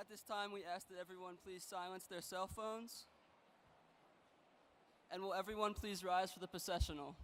At this time, we ask that everyone please silence their cell phones. And will everyone please rise for the processional?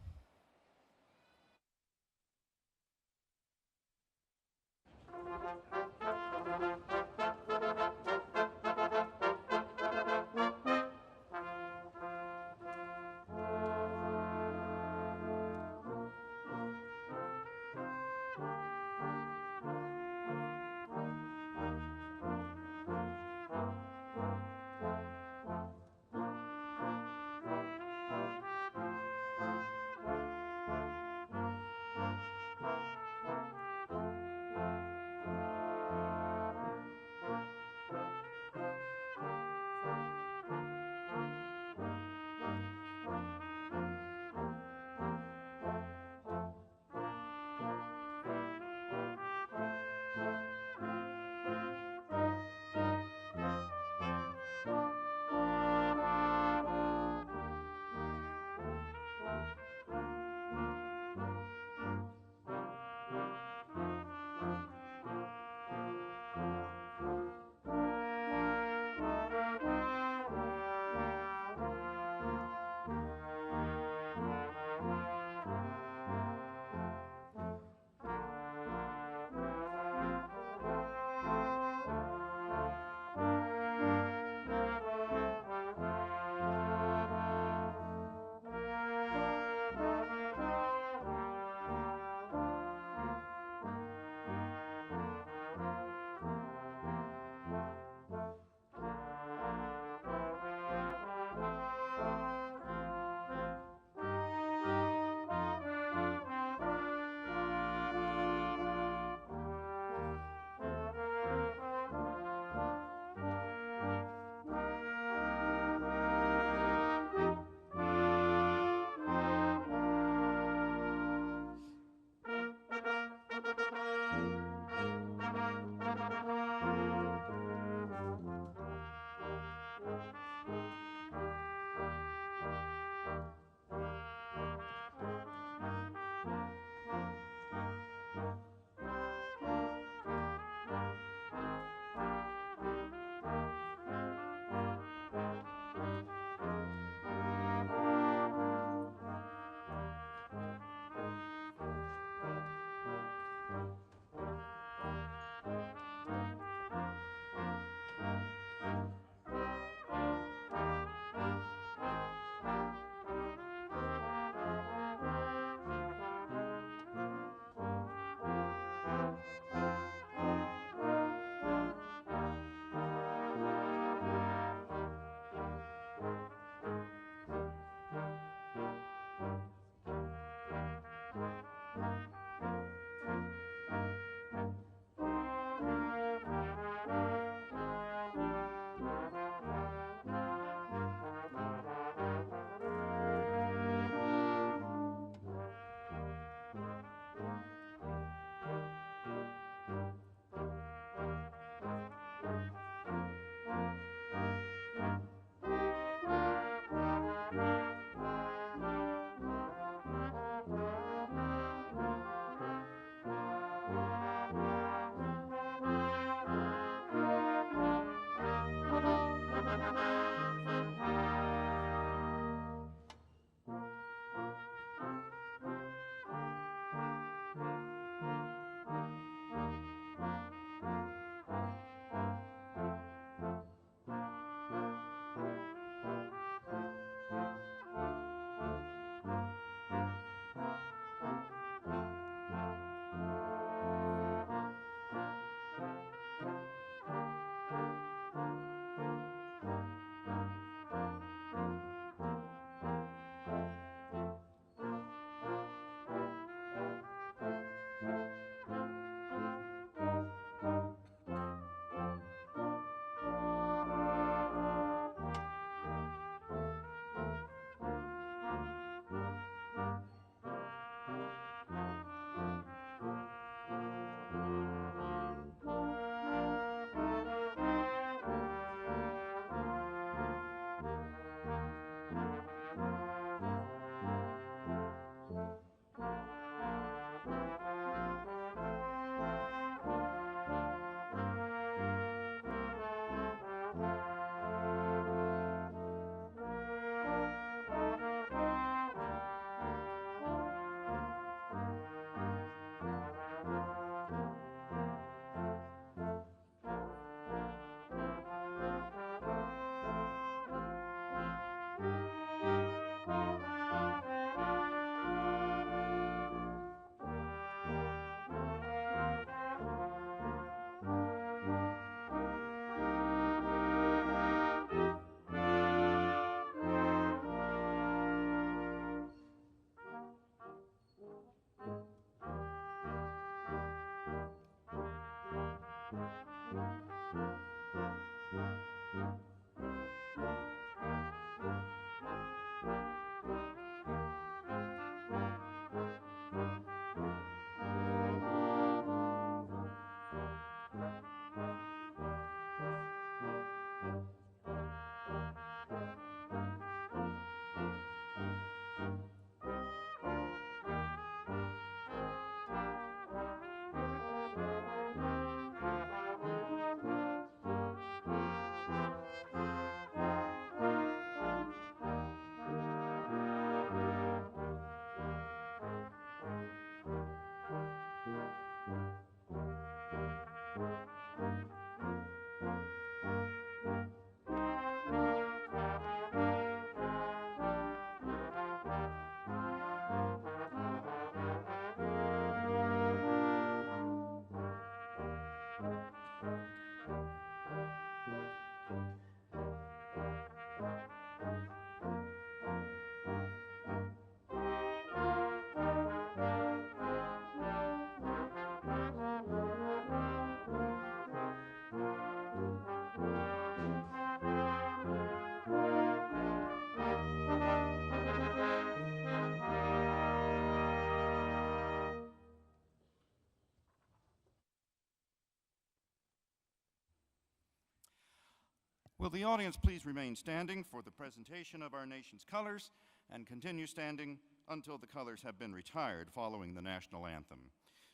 Will the audience please remain standing for the presentation of our nation's colors and continue standing until the colors have been retired following the national anthem.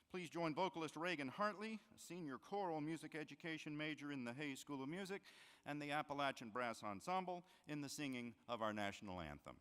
Please join vocalist Reagan Hartley, a senior choral music education major in the Hayes School of Music, and the Appalachian Brass Ensemble in the singing of our national anthem.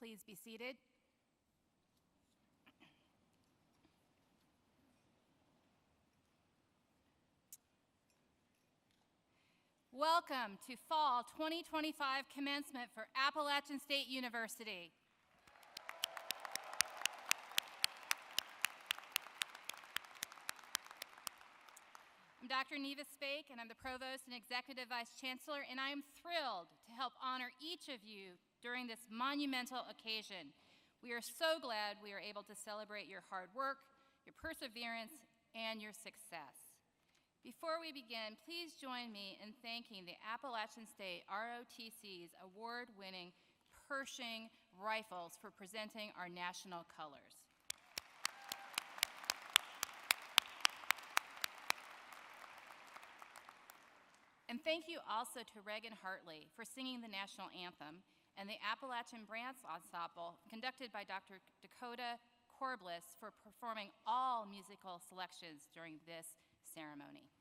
Please be seated. Welcome to Fall 2025 Commencement for Appalachian State University. I'm Dr. Neva Spake, and I'm the Provost and Executive Vice Chancellor, and I am thrilled to help honor each of you during this monumental occasion. We are so glad we are able to celebrate your hard work, your perseverance, and your success. Before we begin, please join me in thanking the Appalachian State ROTC's award-winning Pershing Rifles for presenting our national colors. And thank you also to Reagan Hartley for singing the national anthem, and the Appalachian Brass Ensemble, conducted by Dr. Dakota Corbliss, for performing all musical selections during this ceremony.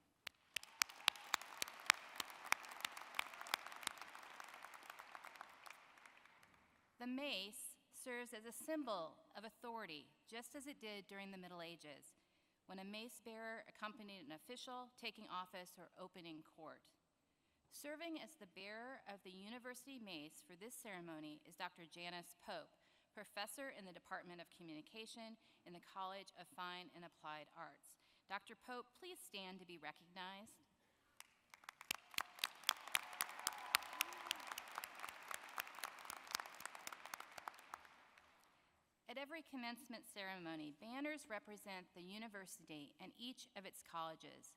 The mace serves as a symbol of authority, just as it did during the Middle Ages, when a mace bearer accompanied an official taking office or opening court. Serving as the bearer of the university mace for this ceremony is Dr. Janice Pope, professor in the Department of Communication in the College of Fine and Applied Arts. Dr. Pope, please stand to be recognized. At every commencement ceremony, banners represent the university and each of its colleges.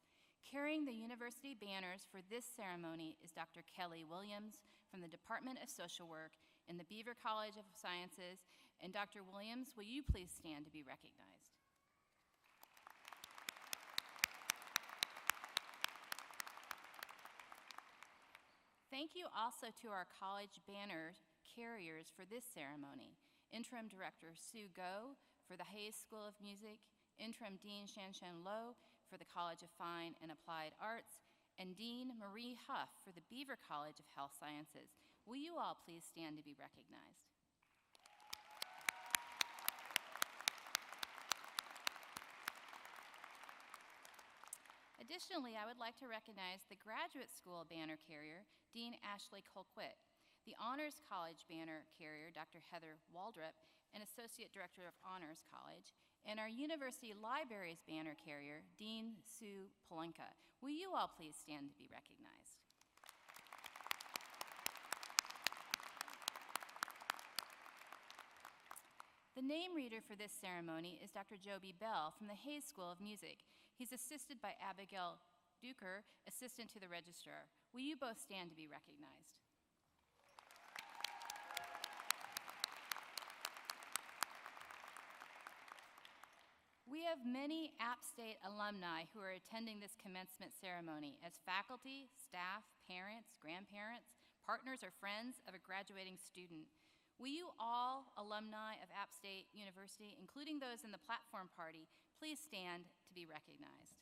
Carrying the university banners for this ceremony is Dr. Kelly Williams from the Department of Social Work in the Beaver College of Sciences. And Dr. Williams, will you please stand to be recognized? Thank you also to our college banner carriers for this ceremony. Interim Director Sue Go for the Hayes School of Music, Interim Dean Shanshan Lo for the College of Fine and Applied Arts, and Dean Marie Huff for the Beaver College of Health Sciences. Will you all please stand to be recognized? Additionally, I would like to recognize the Graduate School banner carrier, Dean Ashley Colquitt, the Honors College banner carrier, Dr. Heather Waldrop, and Associate Director of Honors College, and our University Libraries banner carrier, Dean Sue Polenka. Will you all please stand to be recognized? The name reader for this ceremony is Dr. Joby Bell from the Hayes School of Music. He's assisted by Abigail Duker, assistant to the registrar. Will you both stand to be recognized? We have many App State alumni who are attending this commencement ceremony as faculty, staff, parents, grandparents, partners, or friends of a graduating student. Will you all, alumni of App State University, including those in the platform party, please stand to be recognized?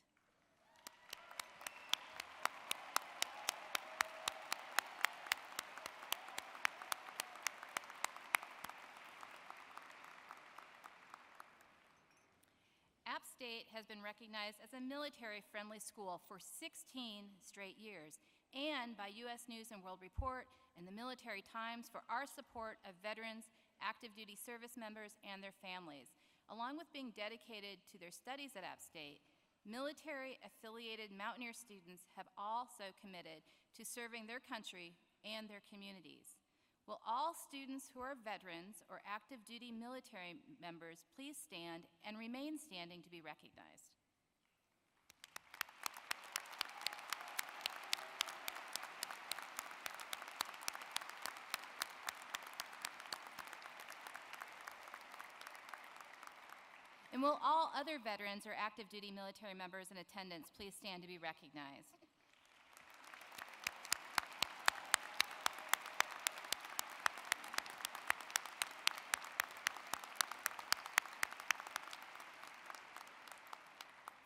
App State has been recognized as a military-friendly school for 16 straight years, and by U.S. News and World Report and the Military Times for our support of veterans, active duty service members, and their families. Along with being dedicated to their studies at App State, military-affiliated Mountaineer students have also committed to serving their country and their communities. Will all students who are veterans or active duty military members please stand and remain standing to be recognized? And will all other veterans or active duty military members in attendance please stand to be recognized?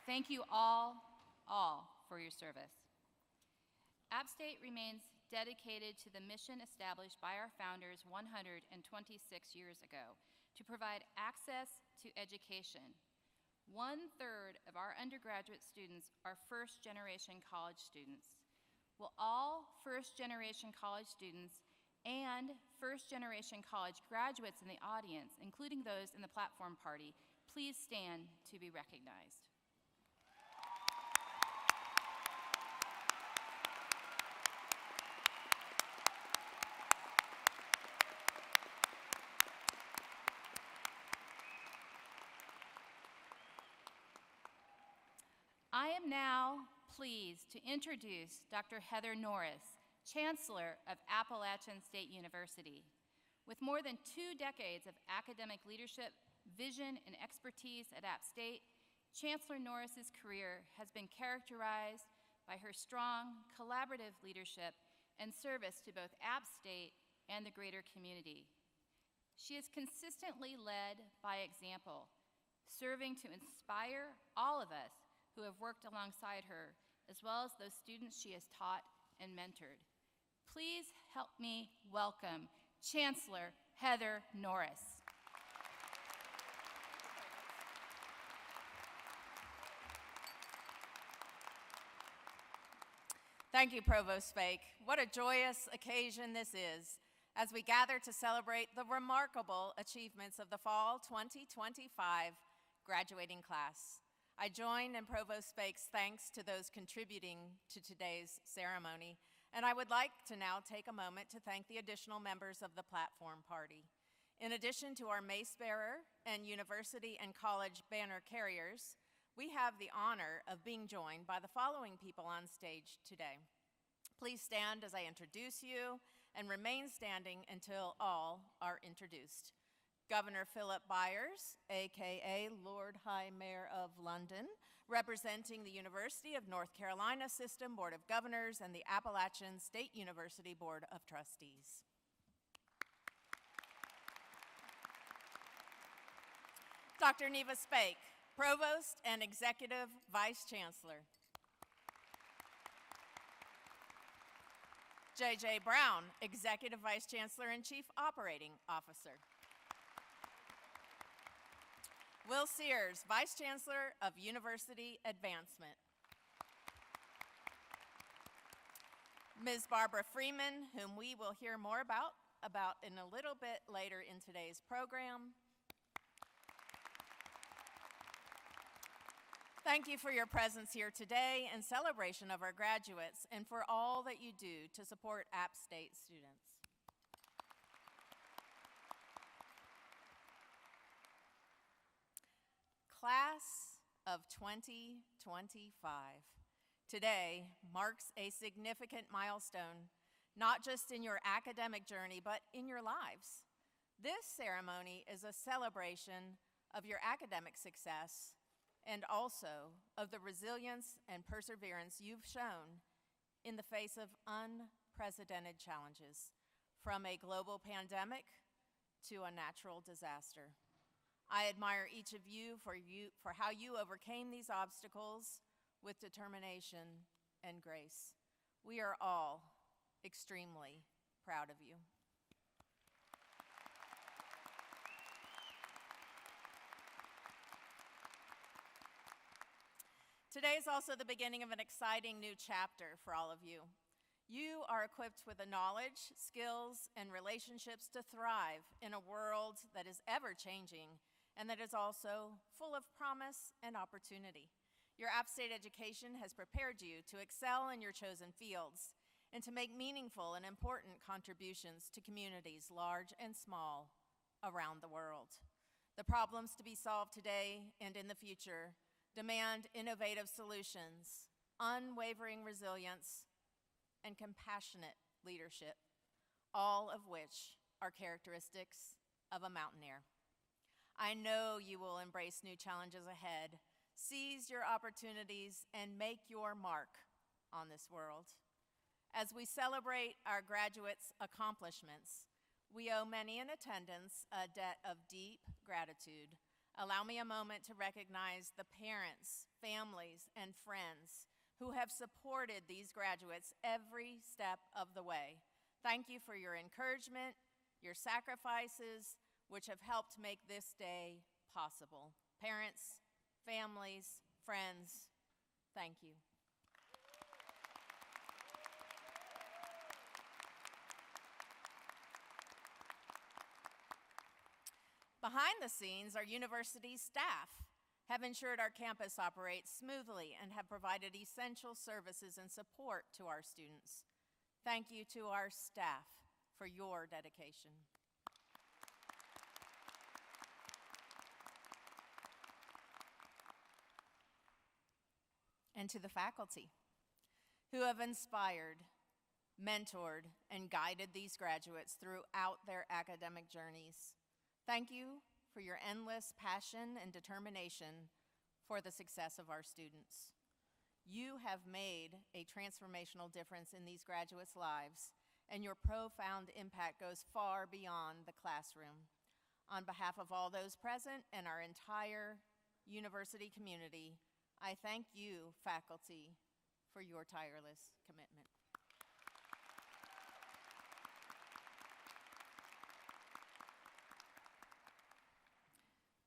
Thank you all for your service. App State remains dedicated to the mission established by our founders 126 years ago to provide access to education. 1/3 of our undergraduate students are first-generation college students. Will all first-generation college students and first-generation college graduates in the audience, including those in the platform party, please stand to be recognized? I am now pleased to introduce Dr. Heather Norris, Chancellor of Appalachian State University. With more than 2 decades of academic leadership, vision, and expertise at App State, Chancellor Norris's career has been characterized by her strong, collaborative leadership and service to both App State and the greater community. She has consistently led by example, serving to inspire all of us who have worked alongside her, as well as those students she has taught and mentored. Please help me welcome Chancellor Heather Norris. Thank you, Provost Fake. What a joyous occasion this is as we gather to celebrate the remarkable achievements of the Fall 2025 graduating class. I join in Provost Fake's thanks to those contributing to today's ceremony, and I would like to now take a moment to thank the additional members of the platform party. In addition to our mace bearer and university and college banner carriers, we have the honor of being joined by the following people on stage today. Please stand as I introduce you and remain standing until all are introduced. Governor Philip Byers, AKA Lord High Mayor of London, representing the University of North Carolina System Board of Governors and the Appalachian State University Board of Trustees. Dr. Neva Spake, Provost and Executive Vice Chancellor. J.J. Brown, Executive Vice Chancellor and Chief Operating Officer. Will Sears, Vice Chancellor of University Advancement. Ms. Barbara Freeman, whom we will hear more about in a little bit later in today's program. Thank you for your presence here today in celebration of our graduates and for all that you do to support App State students. Class of 2025. Today marks a significant milestone, not just in your academic journey, but in your lives. This ceremony is a celebration of your academic success and also of the resilience and perseverance you've shown in the face of unprecedented challenges, from a global pandemic to a natural disaster. I admire each of you for how you overcame these obstacles with determination and grace. We are all extremely proud of you. Today is also the beginning of an exciting new chapter for all of you. You are equipped with the knowledge, skills, and relationships to thrive in a world that is ever-changing and that is also full of promise and opportunity. Your App State education has prepared you to excel in your chosen fields and to make meaningful and important contributions to communities large and small around the world. The problems to be solved today and in the future demand innovative solutions, unwavering resilience, and compassionate leadership, all of which are characteristics of a mountaineer. I know you will embrace new challenges ahead, seize your opportunities, and make your mark on this world. As we celebrate our graduates' accomplishments, we owe many in attendance a debt of deep gratitude. Allow me a moment to recognize the parents, families, and friends who have supported these graduates every step of the way. Thank you for your encouragement, your sacrifices, which have helped make this day possible. Parents, families, friends, thank you. Behind the scenes, our university staff have ensured our campus operates smoothly and have provided essential services and support to our students. Thank you to our staff for your dedication. And to the faculty who have inspired, mentored, and guided these graduates throughout their academic journeys. Thank you for your endless passion and determination for the success of our students. You have made a transformational difference in these graduates' lives, and your profound impact goes far beyond the classroom. On behalf of all those present and our entire university community, I thank you, faculty, for your tireless commitment.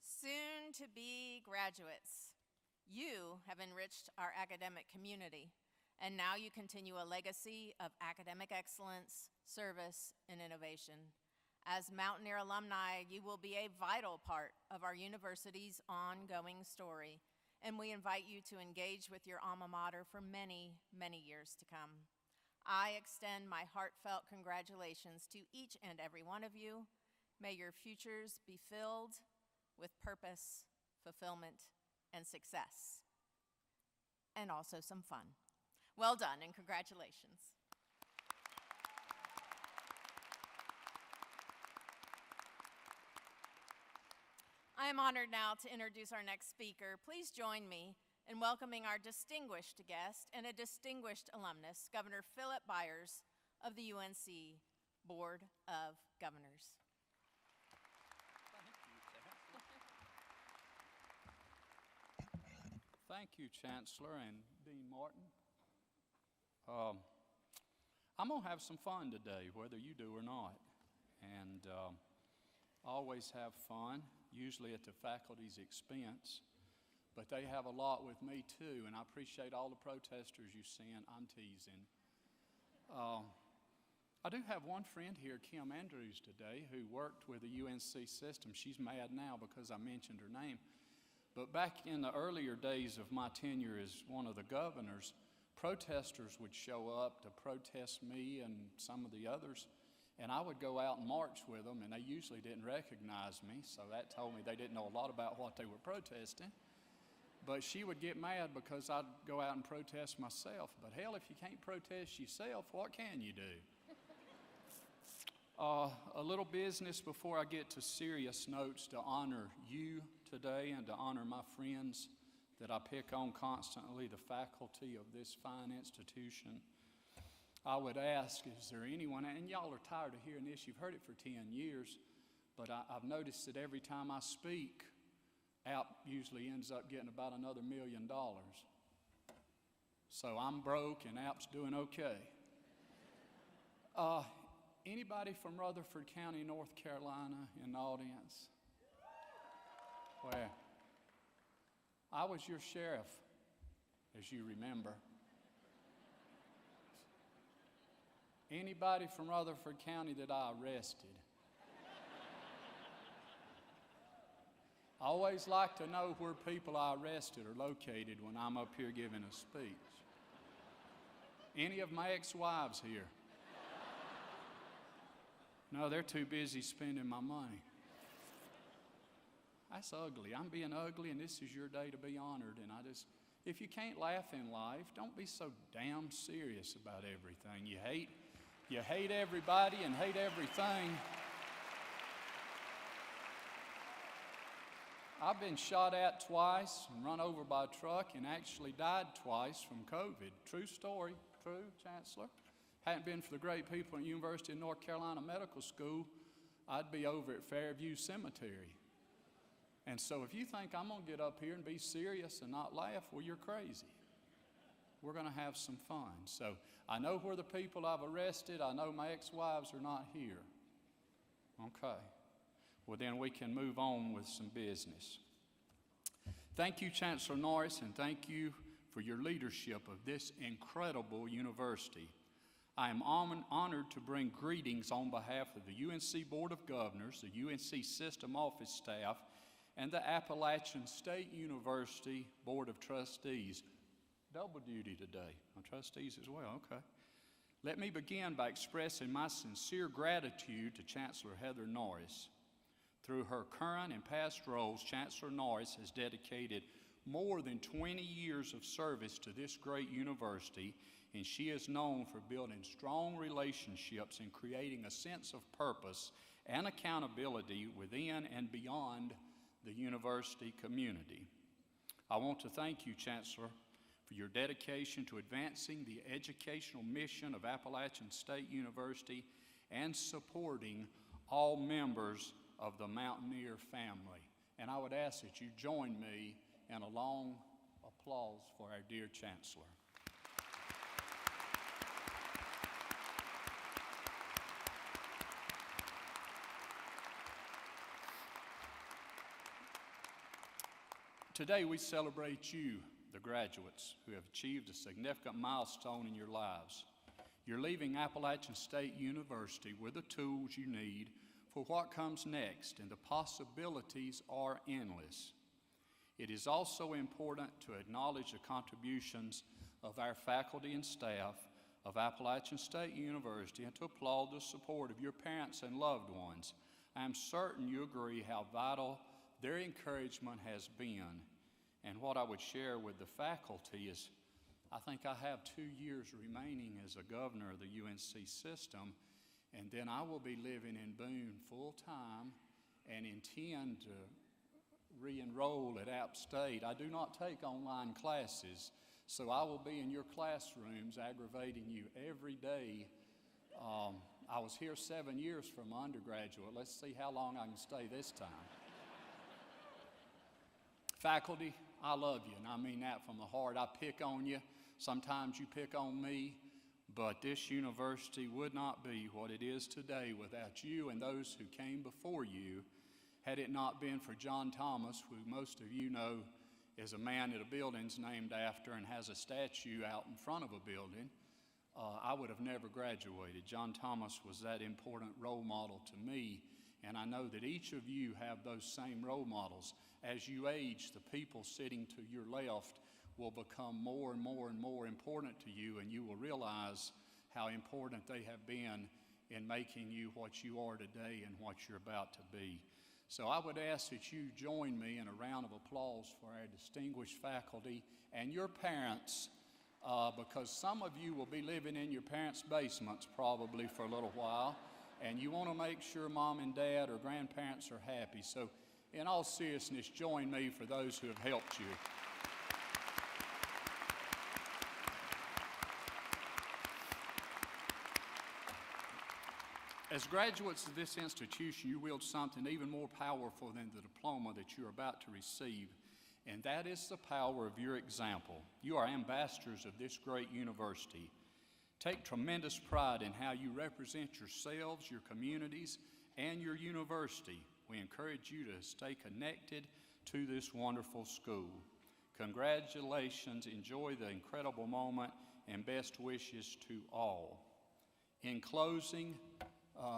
Soon-to-be graduates, you have enriched our academic community, and now you continue a legacy of academic excellence, service, and innovation. As Mountaineer alumni, you will be a vital part of our university's ongoing story, and we invite you to engage with your alma mater for many, many years to come. I extend my heartfelt congratulations to each and every one of you. May your futures be filled with purpose, fulfillment, and success, and also some fun. Well done, and congratulations. I am honored now to introduce our next speaker. Please join me in welcoming our distinguished guest and a distinguished alumnus, Governor Philip Byers of the UNC Board of Governors. Thank you, Chancellor and Dean Martin. I'm going to have some fun today, whether you do or not. And I always have fun, usually at the faculty's expense. But they have a lot with me, too, and I appreciate all the protesters you sent. I'm teasing. I do have one friend here, Kim Andrews, today, who worked with the UNC system. She's mad now because I mentioned her name. But back in the earlier days of my tenure as one of the governors, protesters would show up to protest me and some of the others, and I would go out and march with them, and they usually didn't recognize me, so that told me they didn't know a lot about what they were protesting. But she would get mad because I'd go out and protest myself. But hell, if you can't protest yourself, what can you do? A little business before I get to serious notes to honor you today and to honor my friends that I pick on constantly, the faculty of this fine institution. I would ask, is there anyone, and y'all are tired of hearing this, you've heard it for 10 years, but I've noticed that every time I speak, App usually ends up getting about another $1 million. So I'm broke and App's doing okay. Anybody from Rutherford County, North Carolina in the audience? Well, I was your sheriff, as you remember. Anybody from Rutherford County that I arrested? I always like to know where people I arrested are located when I'm up here giving a speech. Any of my ex-wives here? No, they're too busy spending my money. That's ugly. I'm being ugly, and this is your day to be honored. And if you can't laugh in life, don't be so damn serious about everything. You hate everybody and hate everything. I've been shot at twice and run over by a truck and actually died twice from COVID. True story, true, Chancellor. Hadn't been for the great people at University of North Carolina Medical School, I'd be over at Fairview Cemetery. And so if you think I'm going to get up here and be serious and not laugh, well, you're crazy. We're going to have some fun. So I know where the people I've arrested. I know my ex-wives are not here. Okay. Well, then we can move on with some business. Thank you, Chancellor Norris, and thank you for your leadership of this incredible university. I am honored to bring greetings on behalf of the UNC Board of Governors, the UNC System Office staff, and the Appalachian State University Board of Trustees. Double duty today. Trustees as well, okay. Let me begin by expressing my sincere gratitude to Chancellor Heather Norris. Through her current and past roles, Chancellor Norris has dedicated more than 20 years of service to this great university, and she is known for building strong relationships and creating a sense of purpose and accountability within and beyond the university community. I want to thank you, Chancellor, for your dedication to advancing the educational mission of Appalachian State University and supporting all members of the Mountaineer family. And I would ask that you join me in a long applause for our dear Chancellor. Today we celebrate you, the graduates, who have achieved a significant milestone in your lives. You're leaving Appalachian State University with the tools you need for what comes next, and the possibilities are endless. It is also important to acknowledge the contributions of our faculty and staff of Appalachian State University and to applaud the support of your parents and loved ones. I am certain you agree how vital their encouragement has been. And what I would share with the faculty is I think I have 2 years remaining as a governor of the UNC system, and then I will be living in Boone full time and intend to re-enroll at App State. I do not take online classes, so I will be in your classrooms aggravating you every day. I was here 7 years from undergraduate. Let's see how long I can stay this time. Faculty, I love you, and I mean that from the heart. I pick on you. Sometimes you pick on me, but this university would not be what it is today without you and those who came before you. Had it not been for John Thomas, who most of you know is a man that a building's named after and has a statue out in front of a building, I would have never graduated. John Thomas was that important role model to me, and I know that each of you have those same role models. As you age, the people sitting to your left will become more and more and more important to you, and you will realize how important they have been in making you what you are today and what you're about to be. So I would ask that you join me in a round of applause for our distinguished faculty and your parents, because some of you will be living in your parents' basements probably for a little while, and you want to make sure mom and dad or grandparents are happy. So in all seriousness, join me for those who have helped you. As graduates of this institution, you wield something even more powerful than the diploma that you're about to receive, and that is the power of your example. You are ambassadors of this great university. Take tremendous pride in how you represent yourselves, your communities, and your university. We encourage you to stay connected to this wonderful school. Congratulations, enjoy the incredible moment, and best wishes to all. In closing,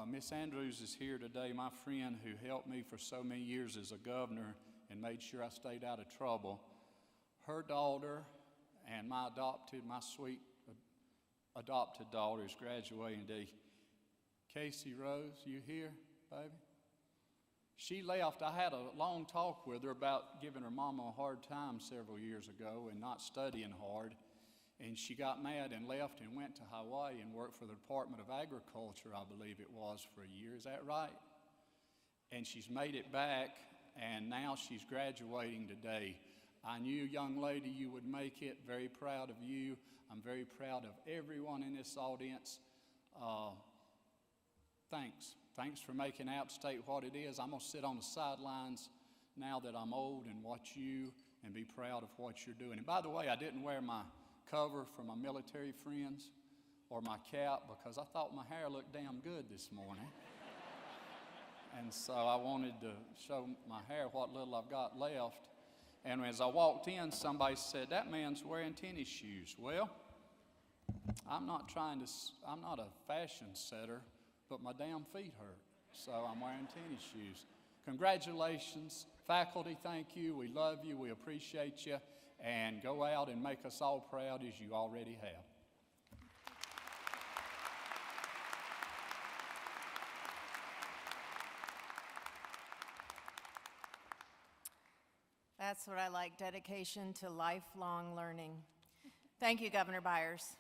Miss Andrews is here today, my friend who helped me for so many years as a governor and made sure I stayed out of trouble. Her daughter and my sweet adopted daughter is graduating today. Casey Rose, you here, baby? She left. I had a long talk with her about giving her mama a hard time several years ago and not studying hard. And she got mad and left and went to Hawaii and worked for the Department of Agriculture, I believe it was, for a year. Is that right? And she's made it back, and now she's graduating today. I knew, young lady, you would make it. Very proud of you. I'm very proud of everyone in this audience. Thanks. Thanks for making App State what it is. I'm going to sit on the sidelines now that I'm old and watch you and be proud of what you're doing. And by the way, I didn't wear my cover for my military friends or my cap because I thought my hair looked damn good this morning. And so I wanted to show my hair what little I've got left. And as I walked in, somebody said, "That man's wearing tennis shoes." Well, I'm not a fashion setter, but my damn feet hurt. So I'm wearing tennis shoes. Congratulations, faculty, thank you. We love you, we appreciate you. And go out and make us all proud as you already have. That's what I like, dedication to lifelong learning. Thank you, Governor Byers.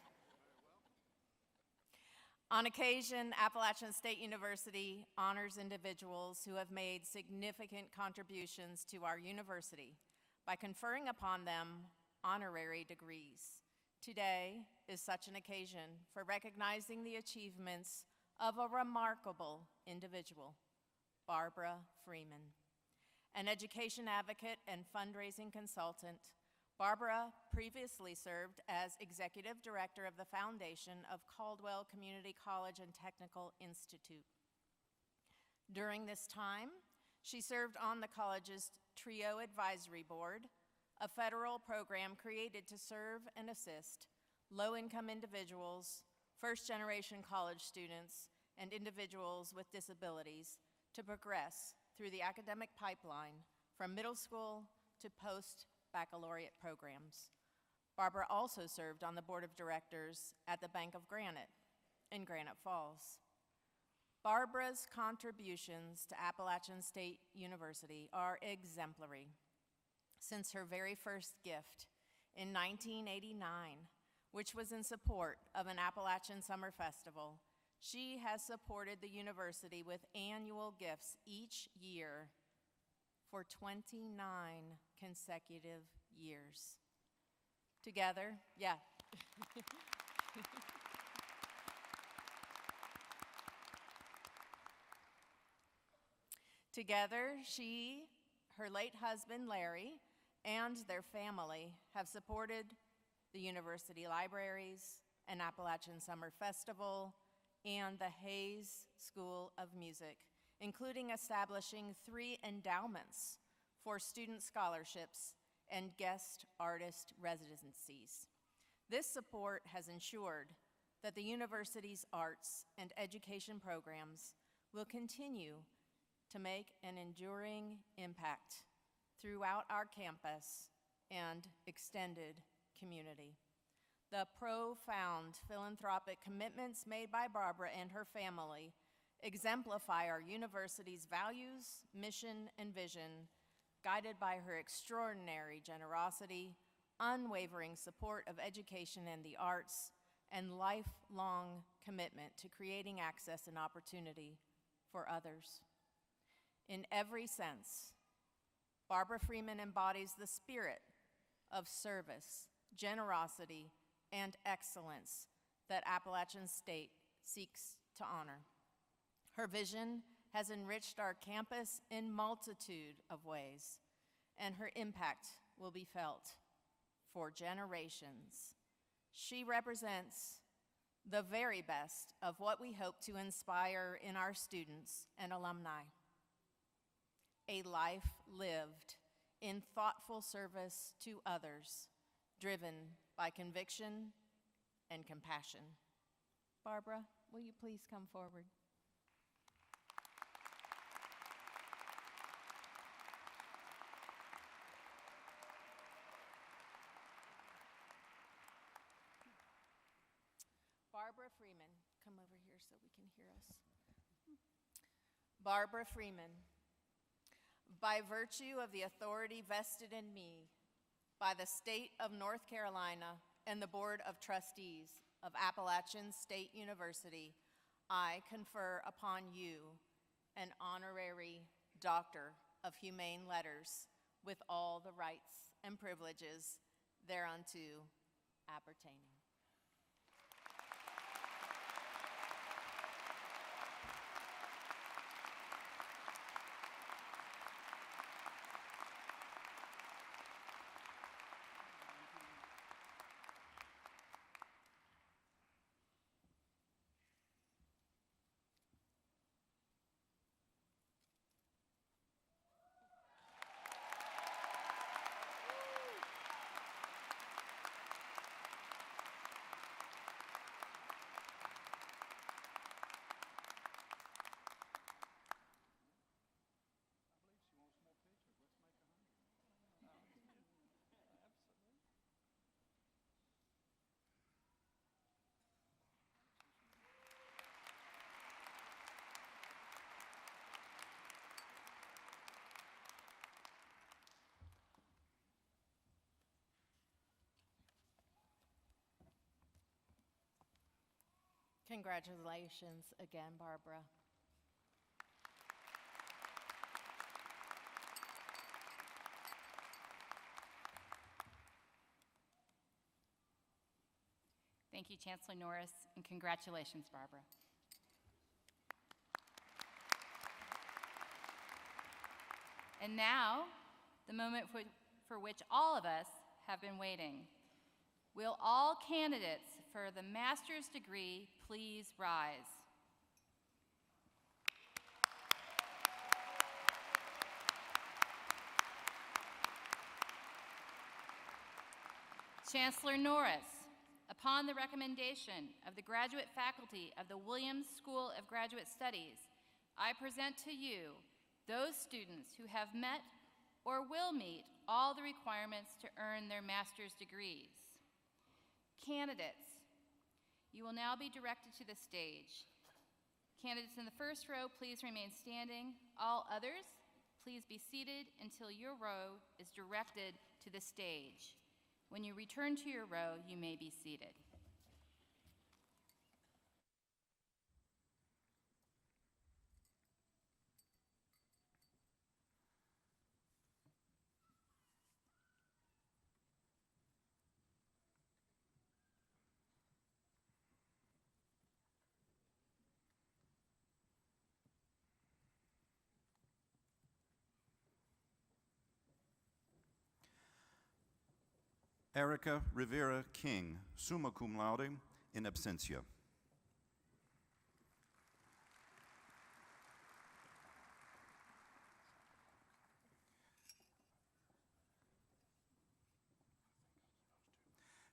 On occasion, Appalachian State University honors individuals who have made significant contributions to our university by conferring upon them honorary degrees. Today is such an occasion for recognizing the achievements of a remarkable individual, Barbara Freeman. An education advocate and fundraising consultant, Barbara previously served as executive director of the foundation of Caldwell Community College and Technical Institute. During this time, she served on the college's TRIO Advisory Board, a federal program created to serve and assist low-income individuals, first-generation college students, and individuals with disabilities to progress through the academic pipeline from middle school to post-baccalaureate programs. Barbara also served on the board of directors at the Bank of Granite in Granite Falls. Barbara's contributions to Appalachian State University are exemplary. Since her very first gift in 1989, which was in support of an Appalachian Summer Festival, she has supported the university with annual gifts each year for 29 consecutive years. Together, yeah. Together, she, her late husband Larry, and their family have supported the university libraries, an Appalachian Summer Festival, and the Hayes School of Music, including establishing 3 endowments for student scholarships and guest artist residencies. This support has ensured that the university's arts and education programs will continue to make an enduring impact throughout our campus and extended community. The profound philanthropic commitments made by Barbara and her family exemplify our university's values, mission, and vision, guided by her extraordinary generosity, unwavering support of education and the arts, and lifelong commitment to creating access and opportunity for others. In every sense, Barbara Freeman embodies the spirit of service, generosity, and excellence that Appalachian State seeks to honor. Her vision has enriched our campus in multitude of ways, and her impact will be felt for generations. She represents the very best of what we hope to inspire in our students and alumni. A life lived in thoughtful service to others, driven by conviction and compassion. Barbara, will you please come forward? Barbara Freeman, come over here so we can hear us. Barbara Freeman, by virtue of the authority vested in me by the state of North Carolina and the Board of Trustees of Appalachian State University, I confer upon you an honorary Doctor of Humane Letters with all the rights and privileges thereunto appertaining. Congratulations again, Barbara. Thank you, Chancellor Norris, and congratulations, Barbara. And now, the moment for which all of us have been waiting. Will all candidates for the master's degree please rise? Chancellor Norris, upon the recommendation of the graduate faculty of the Williams School of Graduate Studies, I present to you those students who have met or will meet all the requirements to earn their master's degrees. Candidates, you will now be directed to the stage. Candidates in the first row, please remain standing. All others, please be seated until your row is directed to the stage. When you return to your row, you may be seated. Erica Rivera King, summa cum laude, in absentia.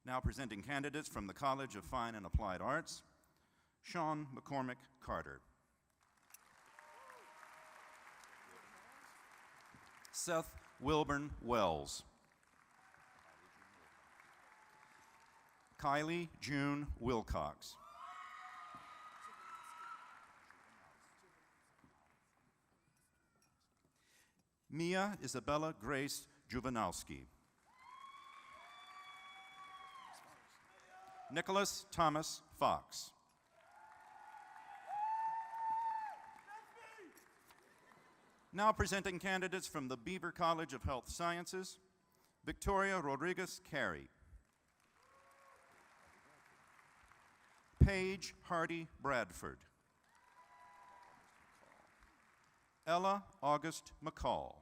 Now presenting candidates from the College of Fine and Applied Arts, Sean McCormick Carter. Seth Wilburn Wells. Kylie June Wilcox. Mia Isabella Grace Juvenalski. Nicholas Thomas Fox. Now presenting candidates from the Beaver College of Health Sciences, Victoria Rodriguez Carey. Paige Hardy Bradford. Ella August McCall.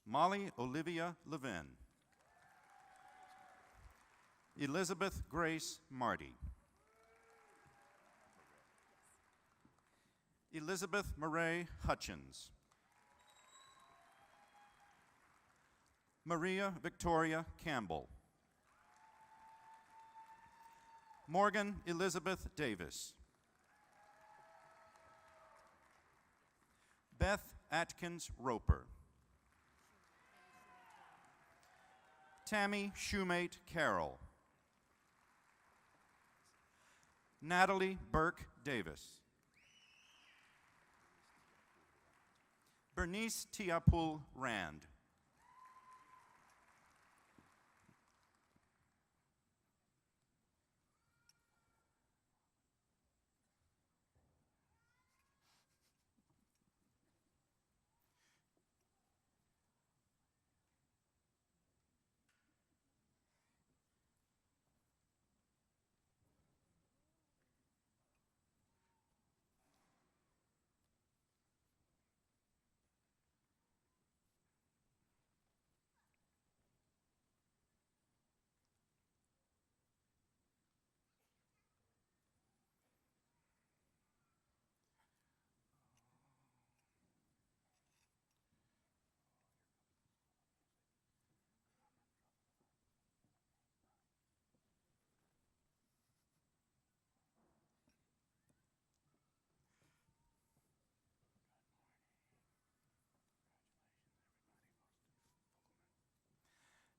Molly Olivia Levin. Elizabeth Grace Marty. Elizabeth Murray Hutchins. Maria Victoria Campbell. Morgan Elizabeth Davis. Beth Atkins Roper. Tammy Shoemate Carroll. Natalie Burke Davis. Bernice Tiapul Rand.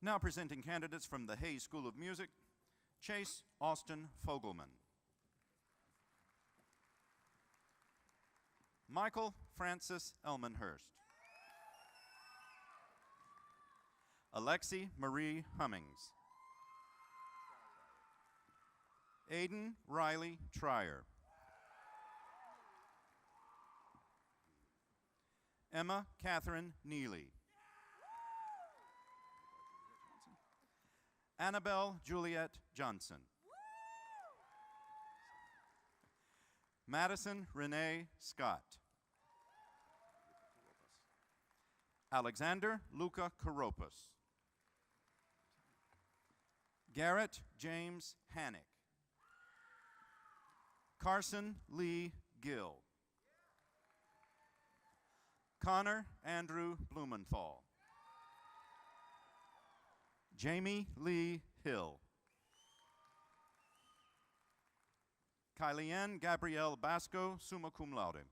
Now presenting candidates from the Hayes School of Music, Chase Austin Fogelman. Michael Francis Elmenhurst. Alexi Marie Hummings. Aiden Riley Trier. Emma Catherine Neely. Annabelle Juliet Johnson. Madison Renee Scott. Alexander Luca Karopos. Garrett James Hannick. Carson Lee Gill. Connor Andrew Blumenthal. Jamie Lee Hill. Kylianne Gabrielle Basco, summa cum laude.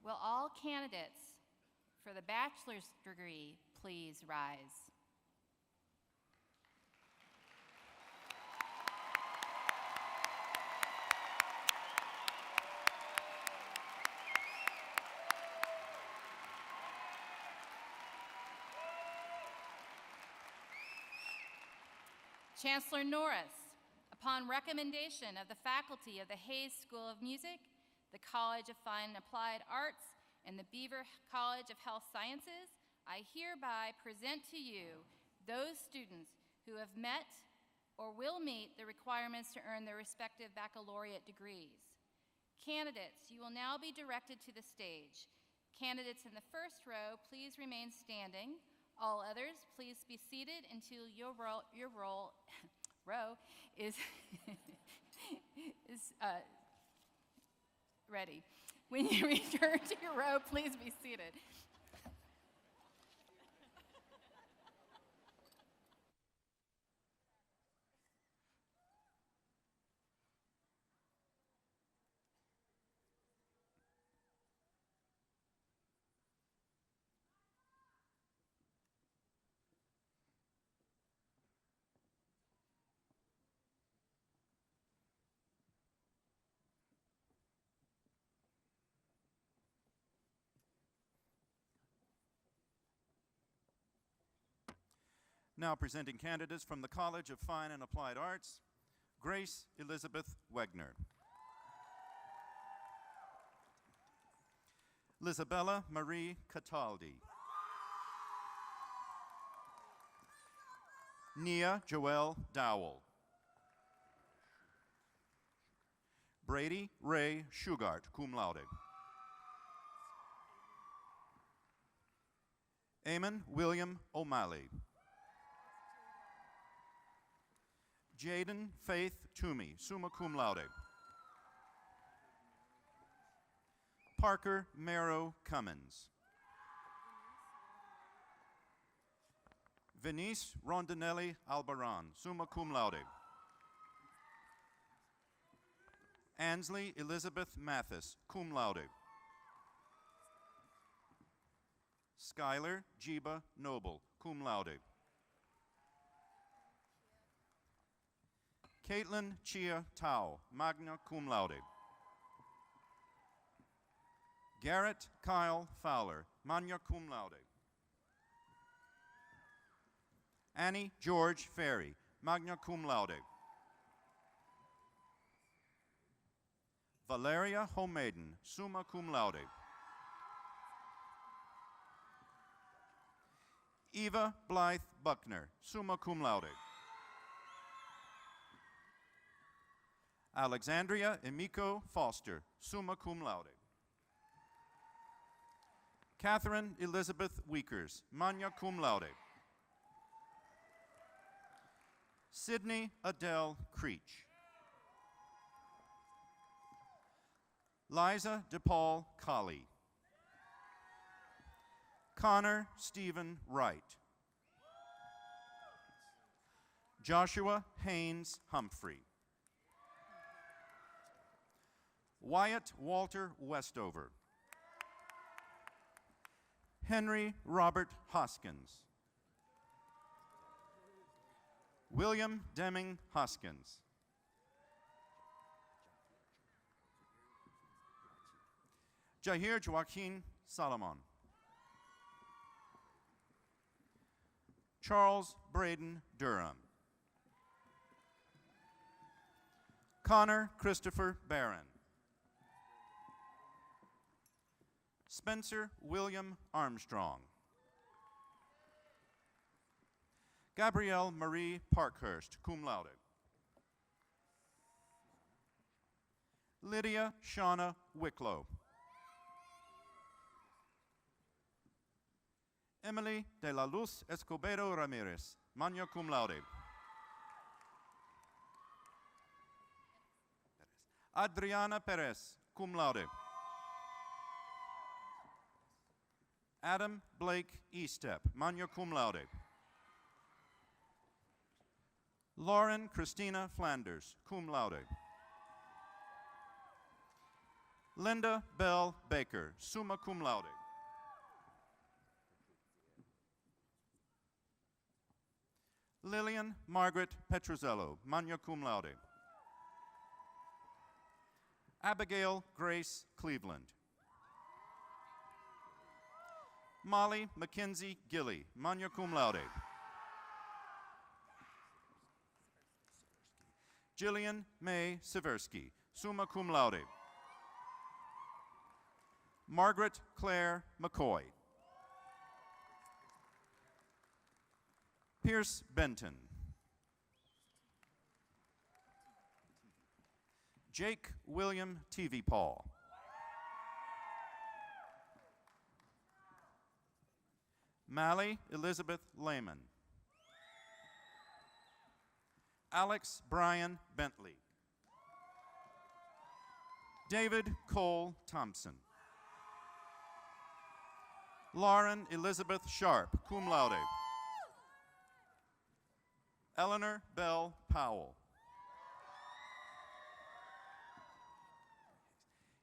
Will all candidates for the bachelor's degree please rise? Chancellor Norris, upon recommendation of the faculty of the Hayes School of Music, the College of Fine and Applied Arts, and the Beaver College of Health Sciences, I hereby present to you those students who have met or will meet the requirements to earn their respective baccalaureate degrees. Candidates, you will now be directed to the stage. Candidates in the first row, please remain standing. All others, please be seated until your row is, ready. When you return to your row, please be seated. Now presenting candidates from the College of Fine and Applied Arts, Grace Elizabeth Wegner. Lisabella Marie Cataldi. Nia Joelle Dowell. Brady Ray Shugart, cum laude. Eamon William O'Malley. Jaden Faith Toomey, summa cum laude. Parker Mero Cummins. Venice Rondinelli Albaran, summa cum laude. Ansley Elizabeth Mathis, cum laude. Skylar Jiba Noble, cum laude. Caitlin Chia Tao, magna cum laude. Garrett Kyle Fowler, magna cum laude. Annie George Ferry, magna cum laude. Valeria Homaden, summa cum laude. Eva Blythe Buckner, summa cum laude. Alexandria Emiko Foster, summa cum laude. Catherine Elizabeth Weekers, magna cum laude. Sydney Adele Creech. Liza DePaul Colley. Connor Stephen Wright. Joshua Haynes Humphrey. Wyatt Walter Westover. Henry Robert Hoskins. William Deming Hoskins. Jahir Joaquin Salomon. Charles Braden Durham. Connor Christopher Barron. Spencer William Armstrong. Gabrielle Marie Parkhurst, cum laude. Lydia Shauna Wicklow. Emily de la Luz Escobedo Ramirez, magna cum laude. Adriana Perez, cum laude. Adam Blake Estep, magna cum laude. Lauren Christina Flanders, cum laude. Linda Bell Baker, summa cum laude. Lillian Margaret Petrozello, magna cum laude. Abigail Grace Cleveland. Molly Mackenzie Gilly, magna cum laude. Jillian May Seversky, summa cum laude. Margaret Claire McCoy. Pierce Benton. Jake William TV Paul. Mally Elizabeth Lehman. Alex Brian Bentley. David Cole Thompson. Lauren Elizabeth Sharp, cum laude. Eleanor Bell Powell.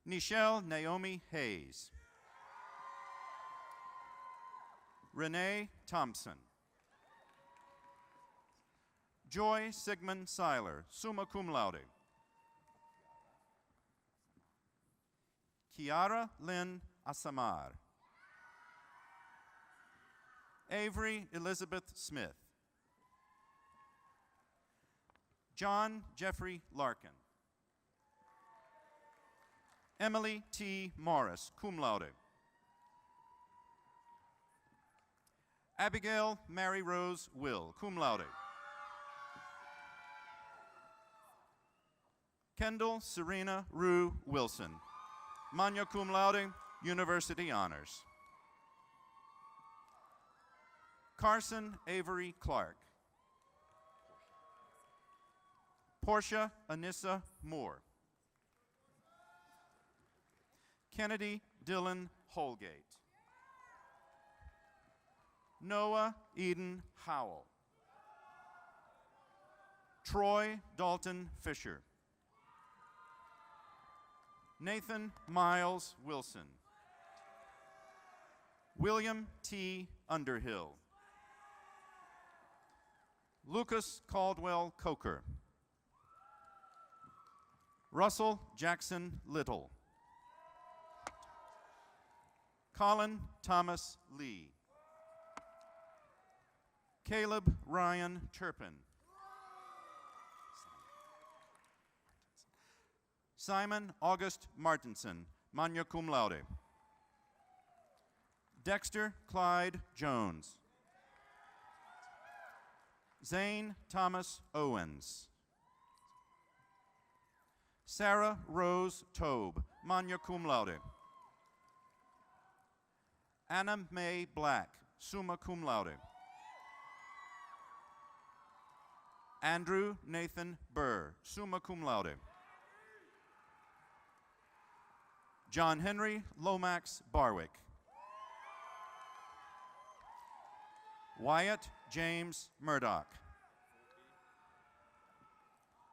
Nichelle Naomi Hayes. Renee Thompson. Joy Sigmund Seiler, summa cum laude. Kiara Lynn Asamar. Avery Elizabeth Smith. John Jeffrey Larkin. Emily T. Morris, cum laude. Abigail Mary Rose Will, cum laude. Kendall Serena Rue Wilson, magna cum laude, University Honors. Carson Avery Clark. Portia Anissa Moore. Kennedy Dylan Holgate. Noah Eden Howell. Troy Dalton Fisher. Nathan Miles Wilson. William T. Underhill. Lucas Caldwell Coker. Russell Jackson Little. Colin Thomas Lee. Caleb Ryan Turpin. Simon August Martinson, magna cum laude. Dexter Clyde Jones. Zane Thomas Owens. Sarah Rose Tobe, magna cum laude. Anna Mae Black, summa cum laude. Andrew Nathan Burr, summa cum laude. John Henry Lomax Barwick. Wyatt James Murdoch.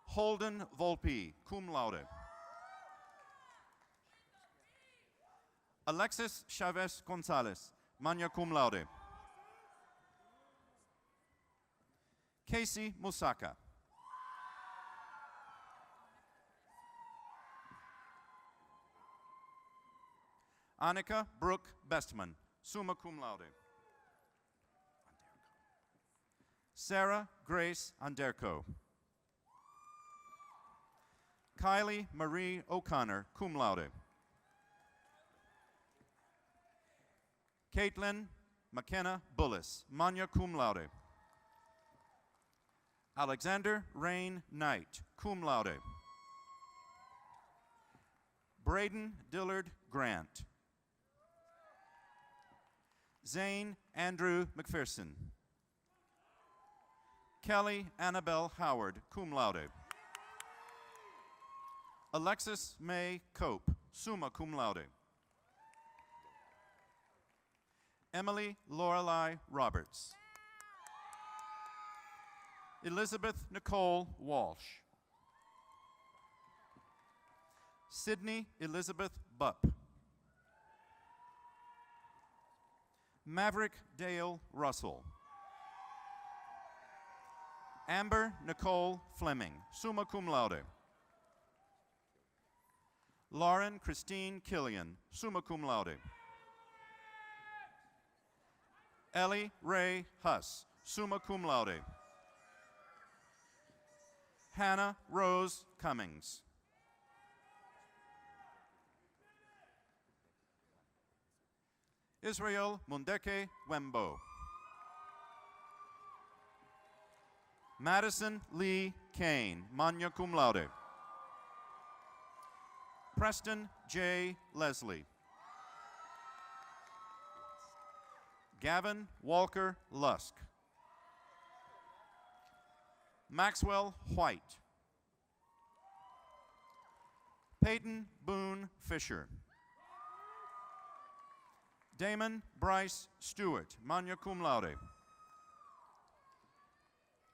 Holden Volpe, cum laude. Alexis Chavez Gonzalez, magna cum laude. Casey Musaka. Annika Brooke Bestman, summa cum laude. Sarah Grace Anderko. Kylie Marie O'Connor, cum laude. Caitlin McKenna Bullis, magna cum laude. Alexander Rain Knight, cum laude. Braden Dillard Grant. Zane Andrew McPherson. Kelly Annabelle Howard, cum laude. Alexis May Cope, summa cum laude. Emily Lorelei Roberts. Elizabeth Nicole Walsh. Sydney Elizabeth Bupp. Maverick Dale Russell. Amber Nicole Fleming, summa cum laude. Lauren Christine Killian, summa cum laude. Ellie Ray Huss, summa cum laude. Hannah Rose Cummings. Israel Mundeke Wembo. Madison Lee Kane, magna cum laude. Preston J. Leslie. Gavin Walker Lusk. Maxwell White. Peyton Boone Fisher. Damon Bryce Stewart, magna cum laude.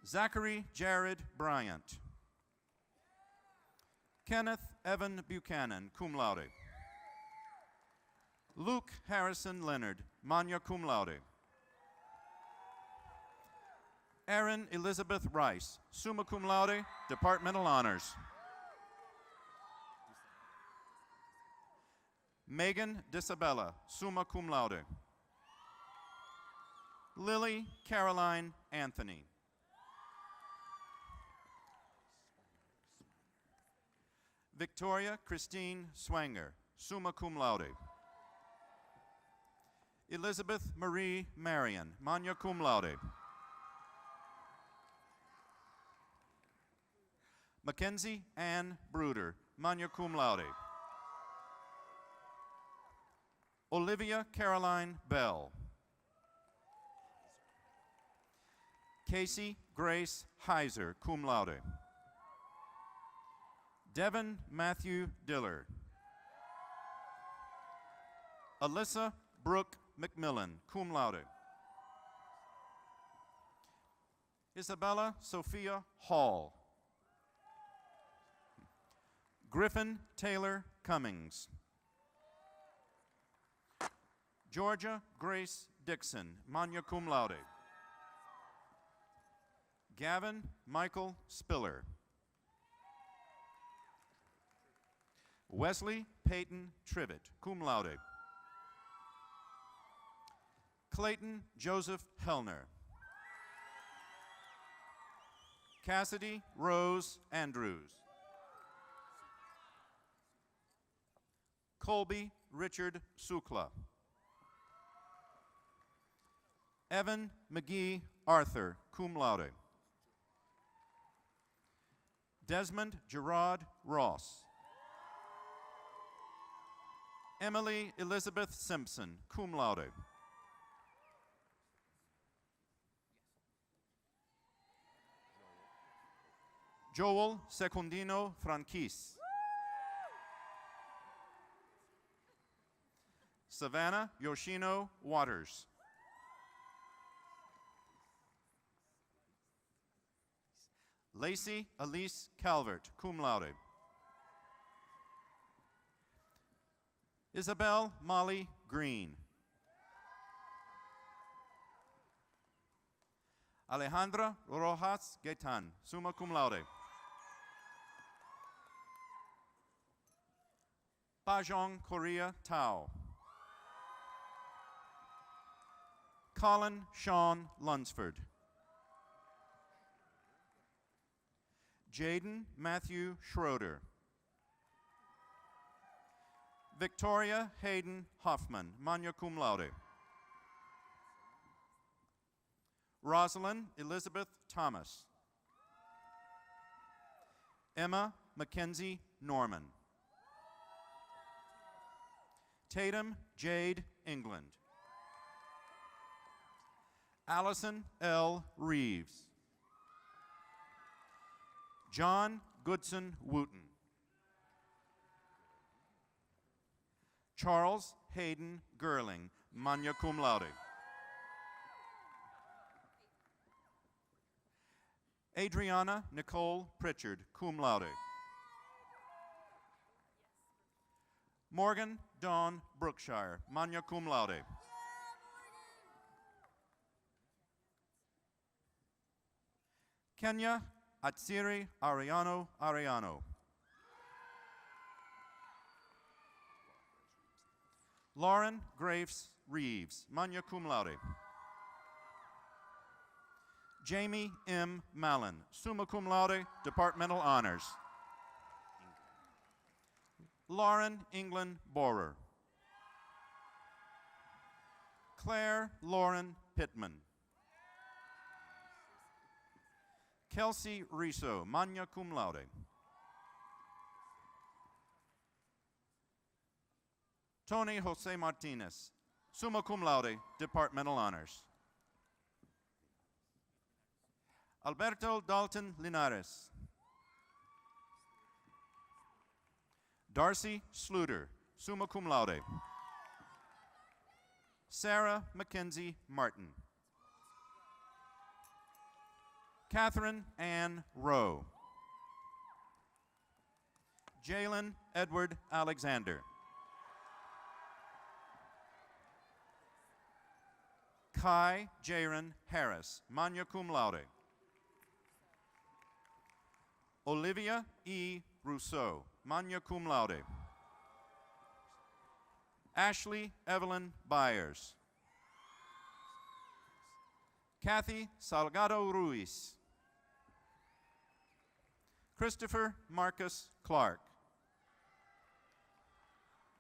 Zachary Jared Bryant. Kenneth Evan Buchanan, cum laude. Luke Harrison Leonard, magna cum laude. Erin Elizabeth Rice, summa cum laude, departmental honors. Megan Disabella, summa cum laude. Lily Caroline Anthony. Victoria Christine Swanger, summa cum laude. Elizabeth Marie Marion, magna cum laude. Mackenzie Ann Bruder, magna cum laude. Olivia Caroline Bell. Casey Grace Heiser, cum laude. Devin Matthew Diller. Alyssa Brooke McMillan, cum laude. Isabella Sophia Hall. Griffin Taylor Cummings. Georgia Grace Dixon, magna cum laude. Gavin Michael Spiller. Wesley Peyton Trivet, cum laude. Clayton Joseph Hellner. Cassidy Rose Andrews. Colby Richard Sukla. Evan McGee Arthur, cum laude. Desmond Gerard Ross. Emily Elizabeth Simpson, cum laude. Joel Secundino Franquis. Savannah Yoshino Waters. Lacey Elise Calvert, cum laude. Isabel Molly Green. Alejandra Rojas Gaitan, summa cum laude. Bajong Korea Tao. Colin Sean Lunsford. Jaden Matthew Schroeder. Victoria Hayden Hoffman, magna cum laude. Rosalind Elizabeth Thomas. Emma Mackenzie Norman. Tatum Jade England. Allison L. Reeves. John Goodson Wooten. Charles Hayden Gerling, magna cum laude. Adriana Nicole Pritchard, cum laude. Morgan Dawn Brookshire, magna cum laude. Kenya Atsiri Ariano Ariano. Lauren Graves Reeves, magna cum laude. Jamie M. Mallon, summa cum laude, departmental honors. Lauren England Borer. Claire Lauren Pittman. Kelsey Riso, magna cum laude. Tony Jose Martinez, summa cum laude, departmental honors. Alberto Dalton Linares. Darcy Sluter, summa cum laude. Sarah Mackenzie Martin. Catherine Ann Rowe. Jalen Edward Alexander. Kai Jaron Harris, magna cum laude. Olivia E. Rousseau, magna cum laude. Ashley Evelyn Byers. Kathy Salgado Ruiz. Christopher Marcus Clark.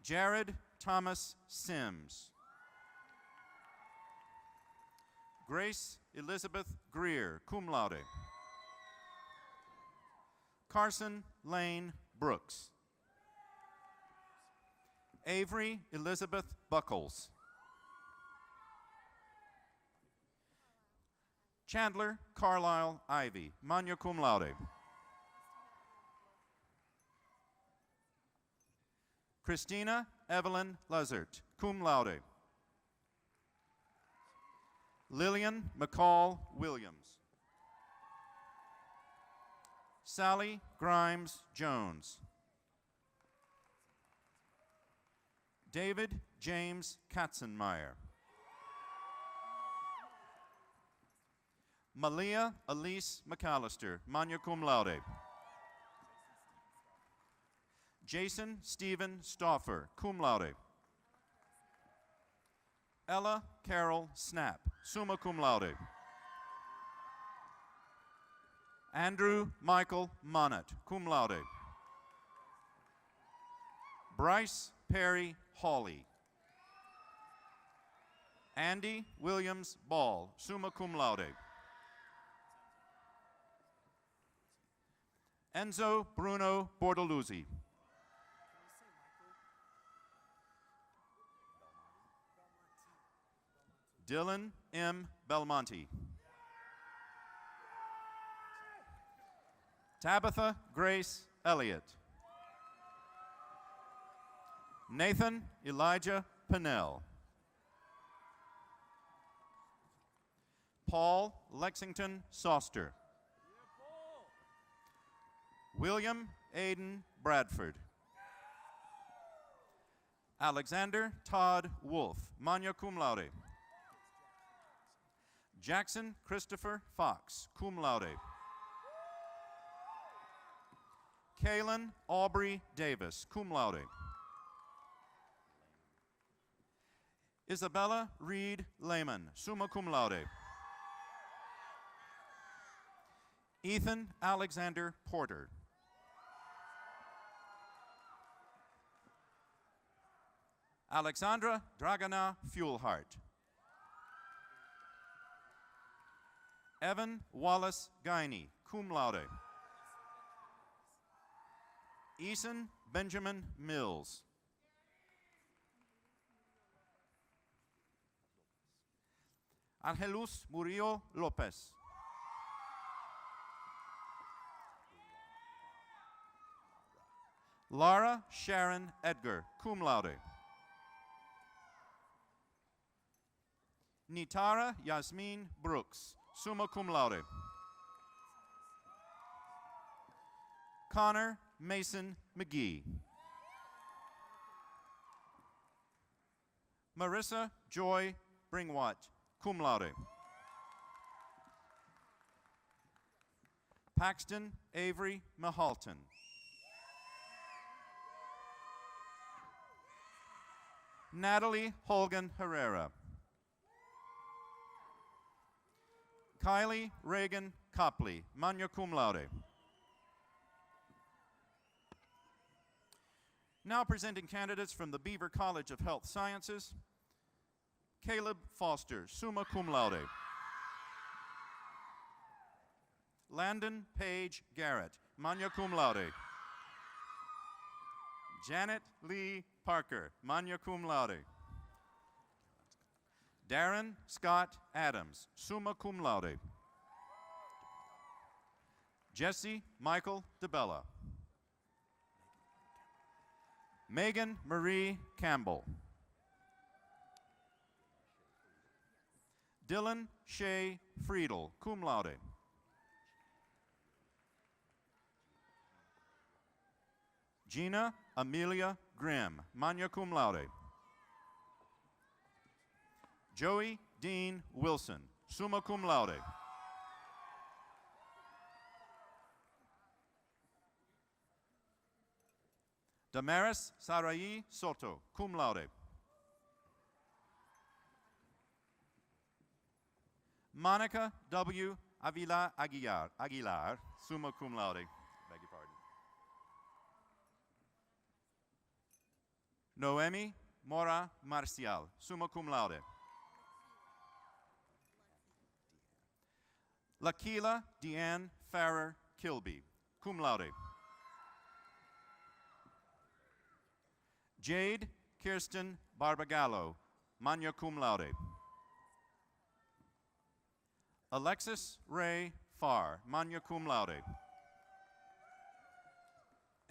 Jared Thomas Sims. Grace Elizabeth Greer, cum laude. Carson Lane Brooks. Avery Elizabeth Buckles. Chandler Carlisle Ivy, magna cum laude. Christina Evelyn Lezert, cum laude. Lillian McCall Williams. Sally Grimes Jones. David James Katzenmeyer. Malia Elise McAllister, magna cum laude. Jason Stephen Stauffer, cum laude. Ella Carol Snap, summa cum laude. Andrew Michael Monnet, cum laude. Bryce Perry Hawley. Andy Williams Ball, summa cum laude. Enzo Bruno Bordoluzzi. Dylan M. Belmonte. Tabitha Grace Elliott. Nathan Elijah Pennell. Paul Lexington Soster. William Aiden Bradford. Alexander Todd Wolf, magna cum laude. Jackson Christopher Fox, cum laude. Kaylin Aubrey Davis, cum laude. Isabella Reed Lehman, summa cum laude. Ethan Alexander Porter. Alexandra Dragana Fuelhart. Evan Wallace Guiney, cum laude. Eason Benjamin Mills. Angelus Murillo Lopez. Lara Sharon Edgar, cum laude. Nitara Yasmin Brooks, summa cum laude. Connor Mason McGee. Marissa Joy Bringwat, cum laude. Paxton Avery Mahalton. Natalie Holgan Herrera. Kylie Reagan Copley, magna cum laude. Now presenting candidates from the Beaver College of Health Sciences. Caleb Foster, summa cum laude. Landon Page Garrett, magna cum laude. Janet Lee Parker, magna cum laude. Darren Scott Adams, summa cum laude. Jesse Michael DeBella. Megan Marie Campbell. Dylan Shea Friedel, cum laude. Gina Amelia Grimm, magna cum laude. Joey Dean Wilson, summa cum laude. Damaris Sarai Soto, cum laude. Monica W. Avila Aguilar, summa cum laude. Beg your pardon. Noemi Mora Marcial, summa cum laude. Lakila Deanne Farrer Kilby, cum laude. Jade Kirsten Barbagallo, magna cum laude. Alexis Ray Farr, magna cum laude.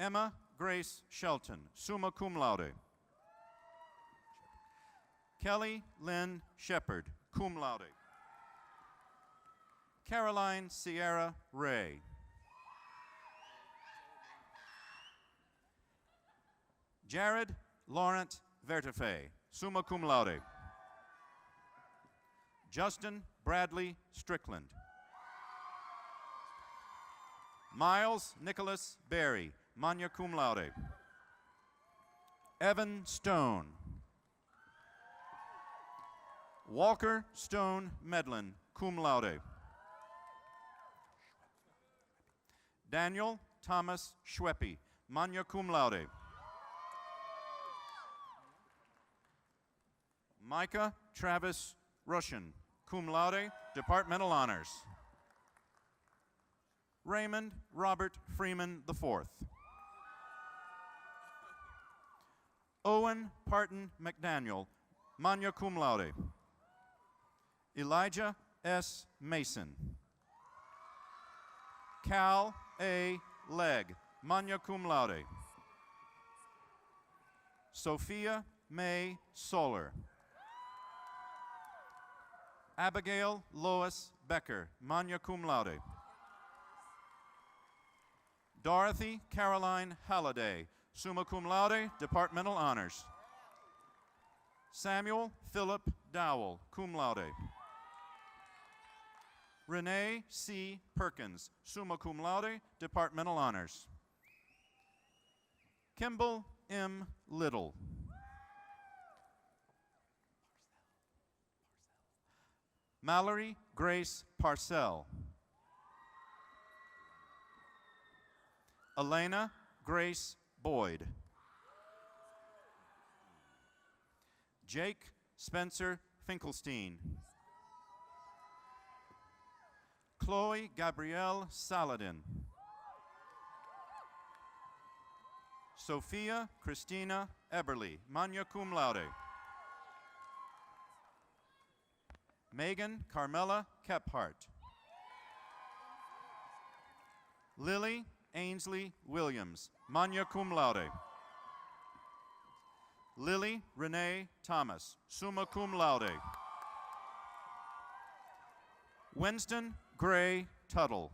Emma Grace Shelton, summa cum laude. Kelly Lynn Shepard, cum laude. Caroline Sierra Ray. Jared Laurent Vertefe, summa cum laude. Justin Bradley Strickland. Miles Nicholas Berry, magna cum laude. Evan Stone. Walker Stone Medlin, cum laude. Daniel Thomas Schweppe, magna cum laude. Micah Travis Russian, cum laude, departmental honors. Raymond Robert Freeman IV. Owen Parton McDaniel, magna cum laude. Elijah S. Mason. Cal A. Legg, magna cum laude. Sophia May Soler. Abigail Lois Becker, magna cum laude. Dorothy Caroline Halliday, summa cum laude, departmental honors. Samuel Philip Dowell, cum laude. Renee C. Perkins, summa cum laude, departmental honors. Kimball M. Little. Mallory Grace Parcell. Elena Grace Boyd. Jake Spencer Finkelstein. Chloe Gabrielle Saladin. Sophia Christina Eberly, magna cum laude. Megan Carmela Kephart. Lily Ainsley Williams, magna cum laude. Lily Renee Thomas, summa cum laude. Winston Gray Tuttle.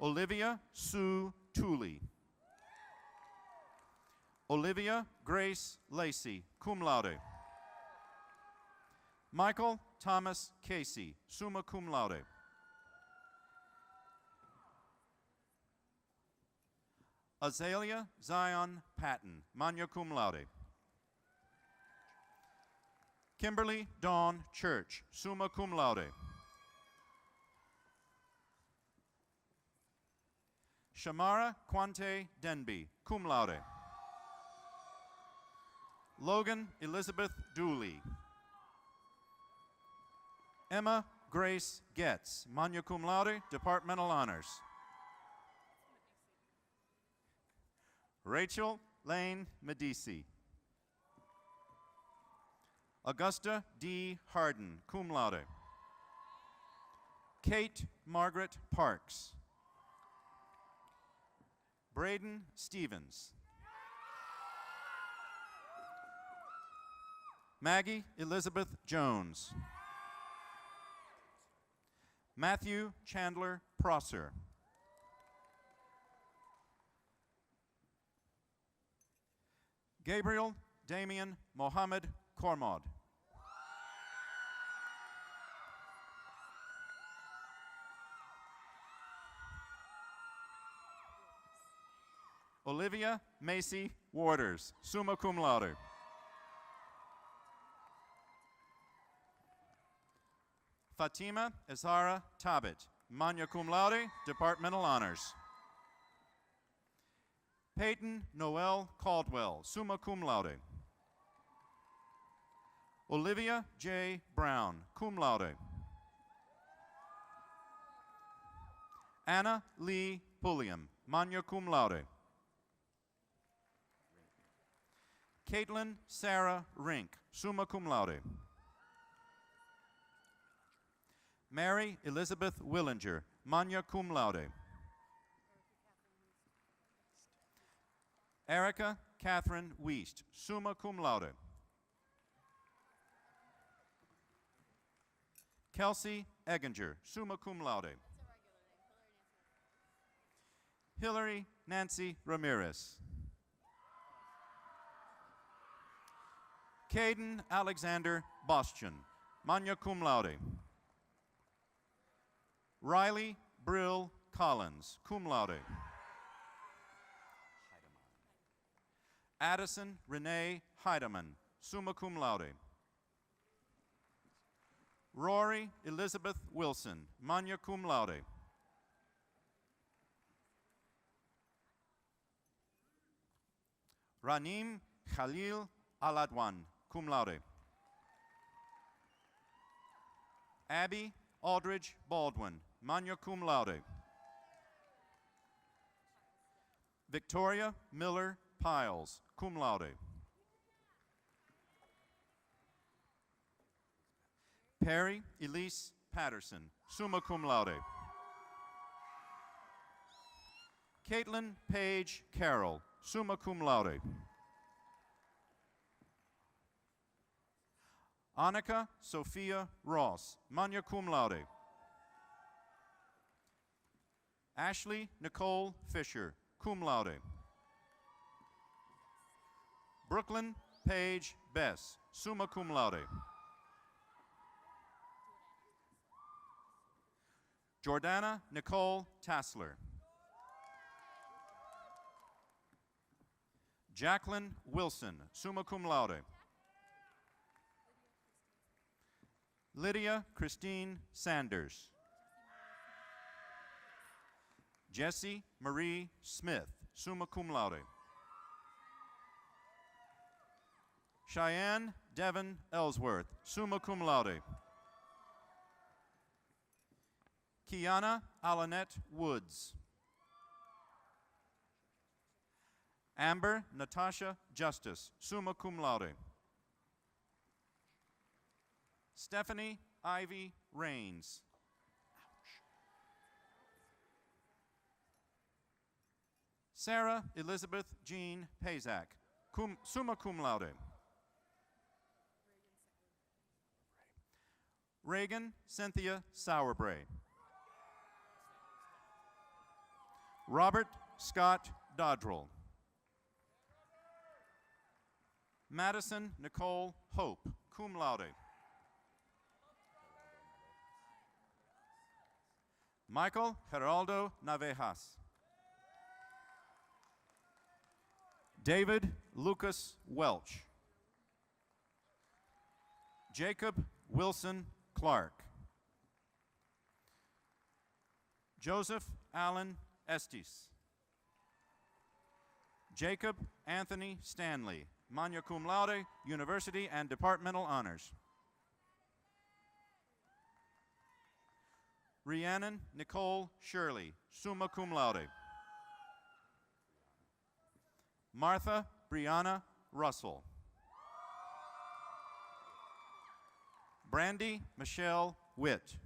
Olivia Sue Tooley. Olivia Grace Lacey, cum laude. Michael Thomas Casey, summa cum laude. Azalea Zion Patton, magna cum laude. Kimberly Dawn Church, summa cum laude. Shamara Quante Denby, cum laude. Logan Elizabeth Dooley. Emma Grace Getz, magna cum laude, departmental honors. Rachel Lane Medici. Augusta D. Harden, cum laude. Kate Margaret Parks. Braden Stevens. Maggie Elizabeth Jones. Matthew Chandler Prosser. Gabriel Damian Mohammed Cormod. Olivia Macy Waters, summa cum laude. Fatima Azara Tabit, magna cum laude, departmental honors. Peyton Noel Caldwell, summa cum laude. Olivia J. Brown, cum laude. Anna Lee Pulliam, magna cum laude. Caitlin Sarah Rink, summa cum laude. Mary Elizabeth Willinger, magna cum laude. Erica Catherine Wiest, summa cum laude. Kelsey Egginger, summa cum laude. Hillary Nancy Ramirez. Caden Alexander Bostian, magna cum laude. Riley Brill Collins, cum laude. Addison Renee Heidemann, summa cum laude. Rory Elizabeth Wilson, magna cum laude. Ranim Khalil Aladwan, cum laude. Abby Aldridge Baldwin, magna cum laude. Victoria Miller Piles, cum laude. Perry Elise Patterson, summa cum laude. Caitlin Page Carroll, summa cum laude. Annika Sophia Ross, magna cum laude. Ashley Nicole Fisher, cum laude. Brooklyn Page Bess, summa cum laude. Jordana Nicole Tassler. Jacqueline Wilson, summa cum laude. Lydia Christine Sanders. Jessie Marie Smith, summa cum laude. Cheyenne Devon Ellsworth, summa cum laude. Kiana Alanette Woods. Amber Natasha Justice, summa cum laude. Stephanie Ivy Rains. Sarah Elizabeth Jean Pazak, summa cum laude. Reagan Cynthia Sauerbray. Robert Scott Dodrell. Madison Nicole Hope, cum laude. Michael Geraldo Navejas. David Lucas Welch. Jacob Wilson Clark. Joseph Allen Estes. Jacob Anthony Stanley, magna cum laude, University and Departmental Honors. Rhiannon Nicole Shirley, summa cum laude. Martha Brianna Russell. Brandy Michelle Witt.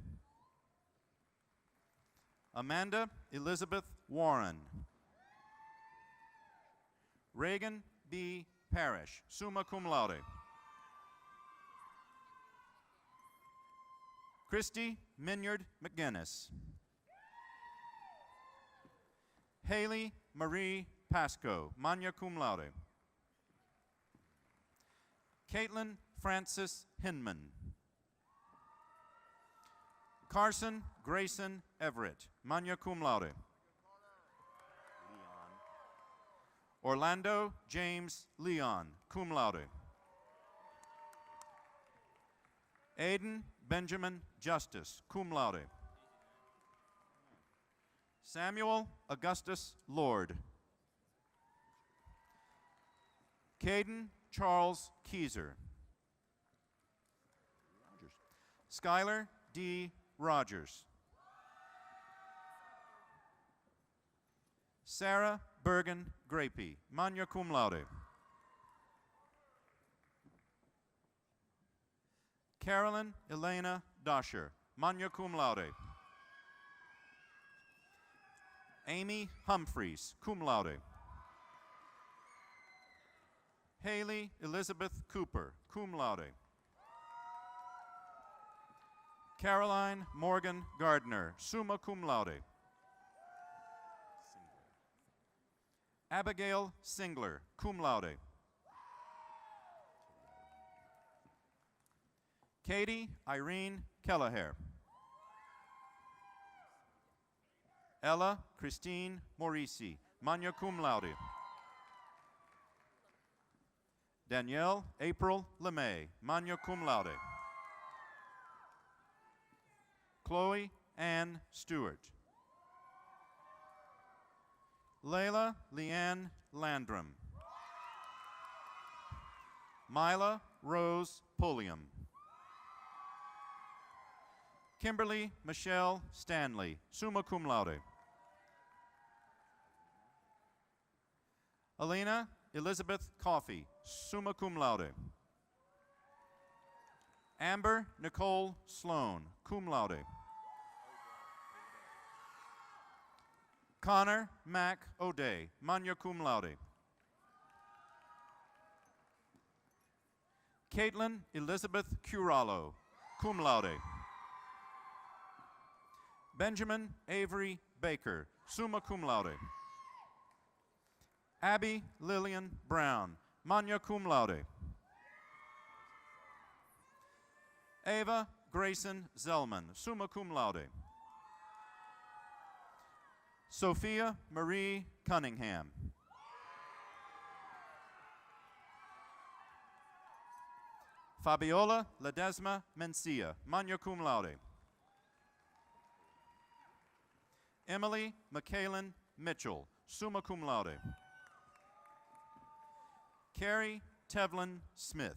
Amanda Elizabeth Warren. Reagan B. Parrish, summa cum laude. Christy Minyard McGinnis. Haley Marie Pasco, magna cum laude. Caitlin Francis Hinman. Carson Grayson Everett, magna cum laude. Orlando James Leon, cum laude. Aiden Benjamin Justice, cum laude. Samuel Augustus Lord. Caden Charles Keyser. Skylar D. Rogers. Sarah Bergen Grapey, magna cum laude. Carolyn Elena Dosher, magna cum laude. Amy Humphreys, cum laude. Haley Elizabeth Cooper, cum laude. Caroline Morgan Gardner, summa cum laude. Abigail Singler, cum laude. Katie Irene Kelleher. Ella Christine Morisi, magna cum laude. Danielle April LeMay, magna cum laude. Chloe Ann Stewart. Layla Leanne Landrum. Mila Rose Pulliam. Kimberly Michelle Stanley, summa cum laude. Alina Elizabeth Coffey, summa cum laude. Amber Nicole Sloan, cum laude. Connor Mac O'Day, magna cum laude. Caitlin Elizabeth Curalo, cum laude. Benjamin Avery Baker, summa cum laude. Abby Lillian Brown, magna cum laude. Ava Grayson Zellman, summa cum laude. Sophia Marie Cunningham. Fabiola Ledesma Mencia, magna cum laude. Emily McKaylin Mitchell, summa cum laude. Carrie Tevlin Smith.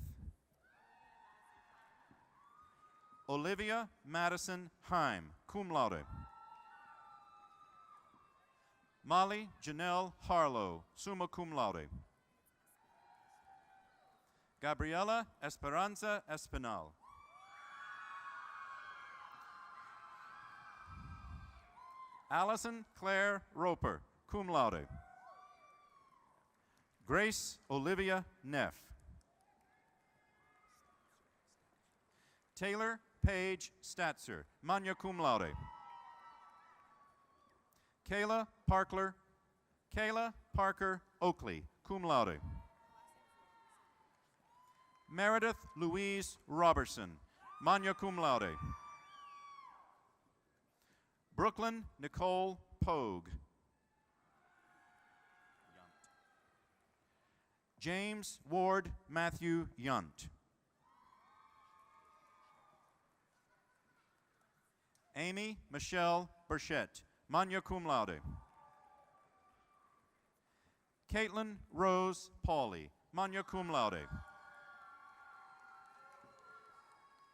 Olivia Madison Heim, cum laude. Molly Janelle Harlow, summa cum laude. Gabriela Esperanza Espinal. Allison Claire Roper, cum laude. Grace Olivia Neff. Taylor Paige Statzer, magna cum laude. Kayla Parker Oakley, cum laude. Meredith Louise Robertson, magna cum laude. Brooklyn Nicole Pogue. James Ward Matthew Yunt. Amy Michelle Burchett, magna cum laude. Caitlin Rose Pauley, magna cum laude.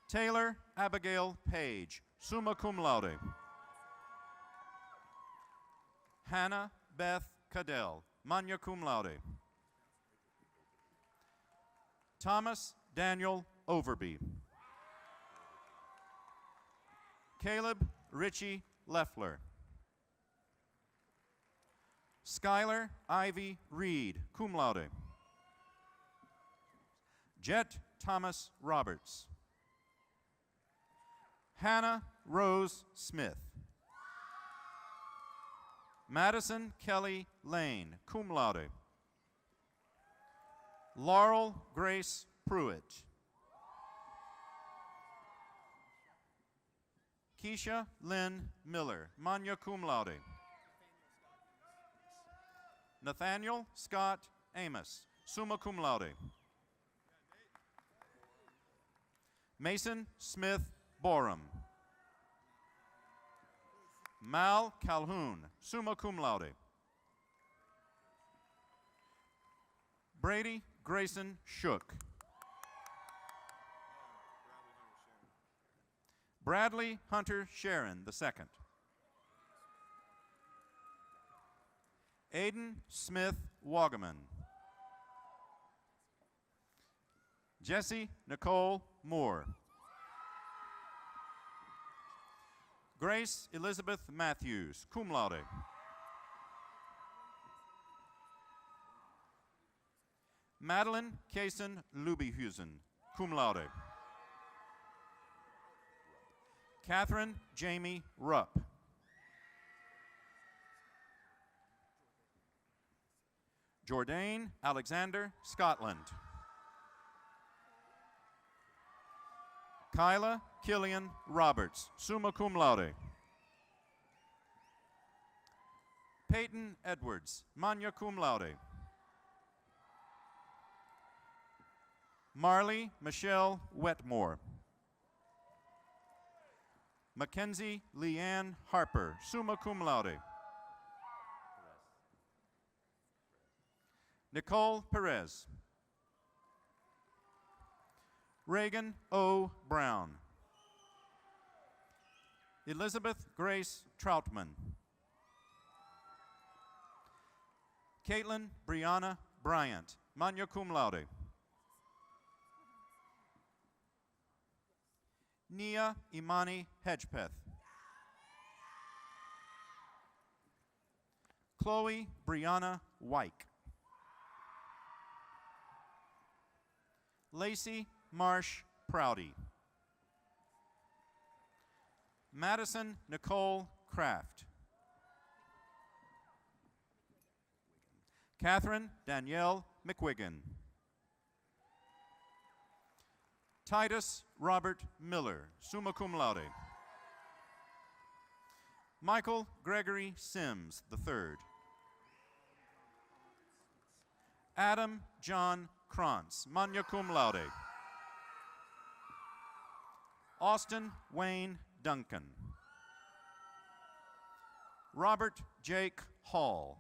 Taylor Abigail Page, summa cum laude. Hannah Beth Cadell, magna cum laude. Thomas Daniel Overby. Caleb Richie Leffler. Skylar Ivy Reed, cum laude. Jet Thomas Roberts. Hannah Rose Smith. Madison Kelly Lane, cum laude. Laurel Grace Pruitt. Keisha Lynn Miller, magna cum laude. Nathaniel Scott Amos, summa cum laude. Mason Smith Borum. Mal Calhoun, summa cum laude. Brady Grayson Shook. Bradley Hunter Sharon II. Aiden Smith Wagaman. Jesse Nicole Moore. Grace Elizabeth Matthews, cum laude. Madeline Kaysen Lubyhusen, cum laude. Catherine Jamie Rupp. Jourdain Alexander Scotland. Kyla Killian Roberts, summa cum laude. Peyton Edwards, magna cum laude. Marley Michelle Wetmore. Mackenzie Leanne Harper, summa cum laude. Nicole Perez. Reagan O. Brown. Elizabeth Grace Troutman. Caitlin Brianna Bryant, magna cum laude. Nia Imani Hedgepeth. Chloe Brianna Wyke. Lacey Marsh Prouty. Madison Nicole Kraft. Catherine Danielle McWiggin. Titus Robert Miller, summa cum laude. Michael Gregory Sims III. Adam John Krantz, magna cum laude. Austin Wayne Duncan. Robert Jake Hall.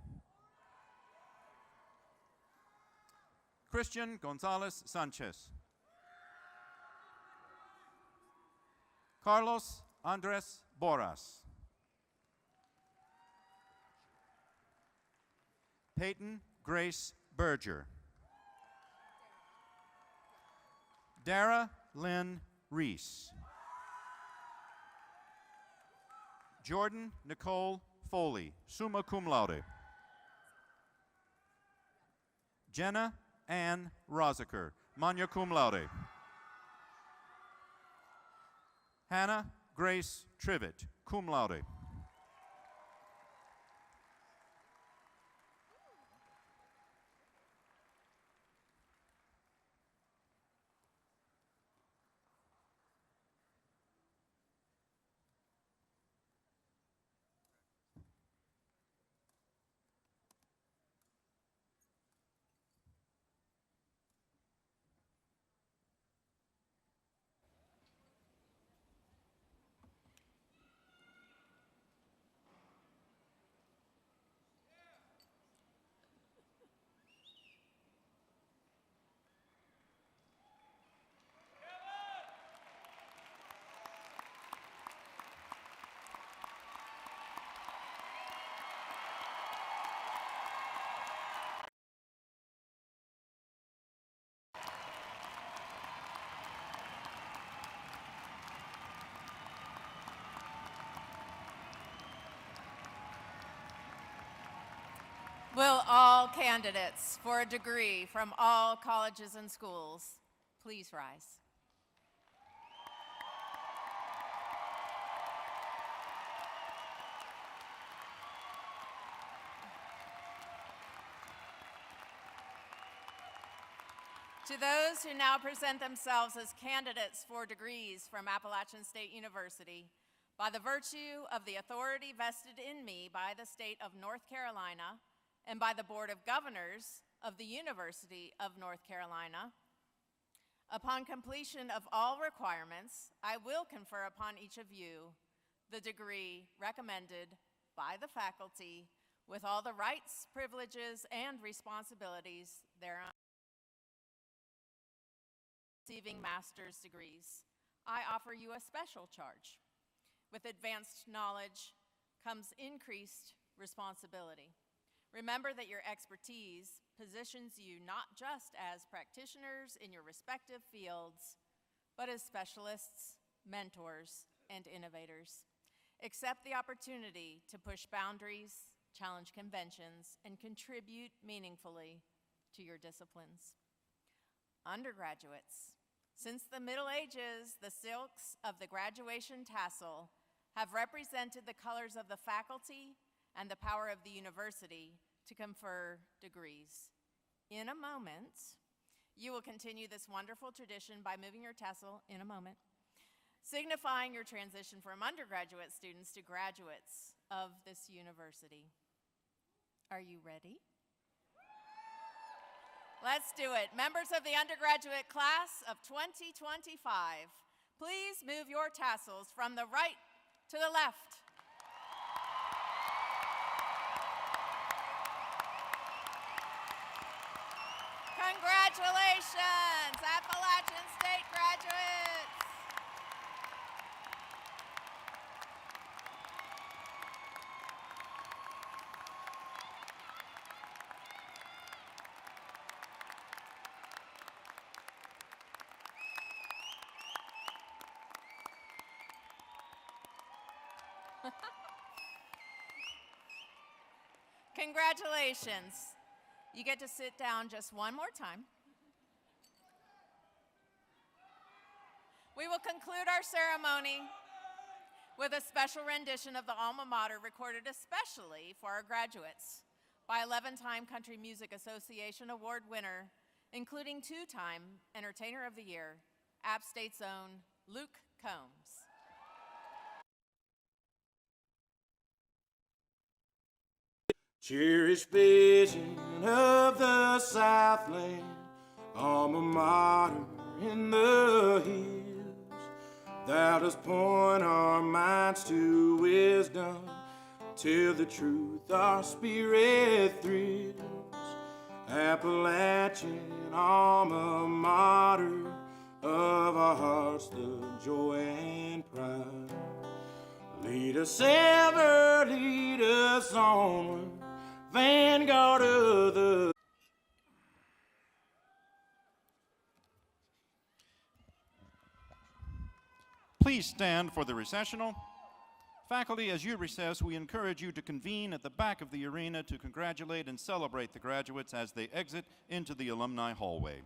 Christian Gonzalez Sanchez. Carlos Andres Boras. Peyton Grace Berger. Dara Lynn Reese. Jordan Nicole Foley, summa cum laude. Jenna Ann Rosaker, magna cum laude. Hannah Grace Trivet, cum laude. Will all candidates for a degree from all colleges and schools please rise? To those who now present themselves as candidates for degrees from Appalachian State University, by the virtue of the authority vested in me by the state of North Carolina and by the Board of Governors of the University of North Carolina, upon completion of all requirements, I will confer upon each of you the degree recommended by the faculty with all the rights, privileges, and responsibilities thereon. Receiving master's degrees, I offer you a special charge. With advanced knowledge comes increased responsibility. Remember that your expertise positions you not just as practitioners in your respective fields, but as specialists, mentors, and innovators. Accept the opportunity to push boundaries, challenge conventions, and contribute meaningfully to your disciplines. Undergraduates, since the Middle Ages, the silks of the graduation tassel have represented the colors of the faculty and the power of the university to confer degrees. In a moment, you will continue this wonderful tradition by moving your tassel in a moment, signifying your transition from undergraduate students to graduates of this university. Are you ready? Let's do it. Members of the undergraduate class of 2025, please move your tassels from the right to the left. Congratulations, Appalachian State graduates. Congratulations. You get to sit down just one more time. We will conclude our ceremony with a special rendition of the alma mater recorded especially for our graduates by 11-time Country Music Association award winner, including 2-time Entertainer of the Year, App State's own Luke Combs. Cherished vision of the Southland, alma mater in the hills. Thou dost point our minds to wisdom, till the truth our spirit thrills. Appalachian alma mater of our hearts, the joy and pride. Lead us ever, lead us onward, vanguard of the... Please stand for the recessional. Faculty, as you recess, we encourage you to convene at the back of the arena to congratulate and celebrate the graduates as they exit into the alumni hallway.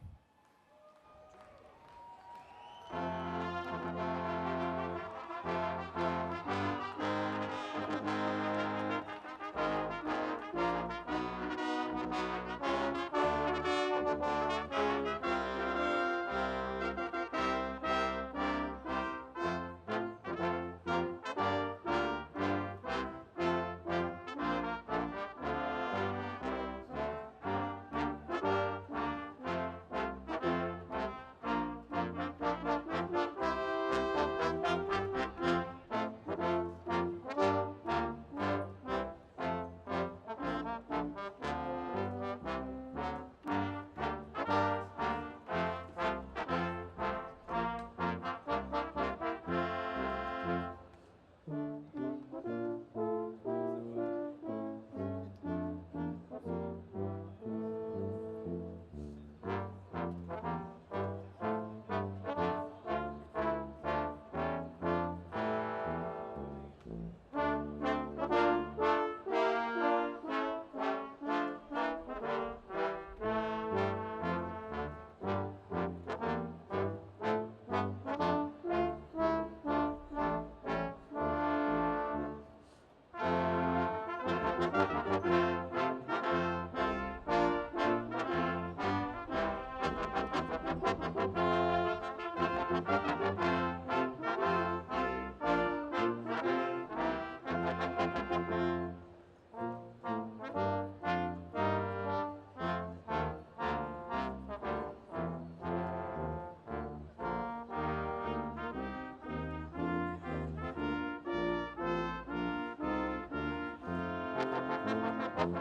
One,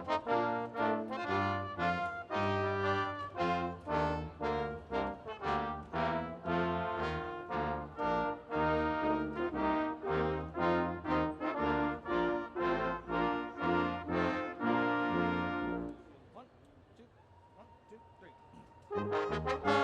two, three.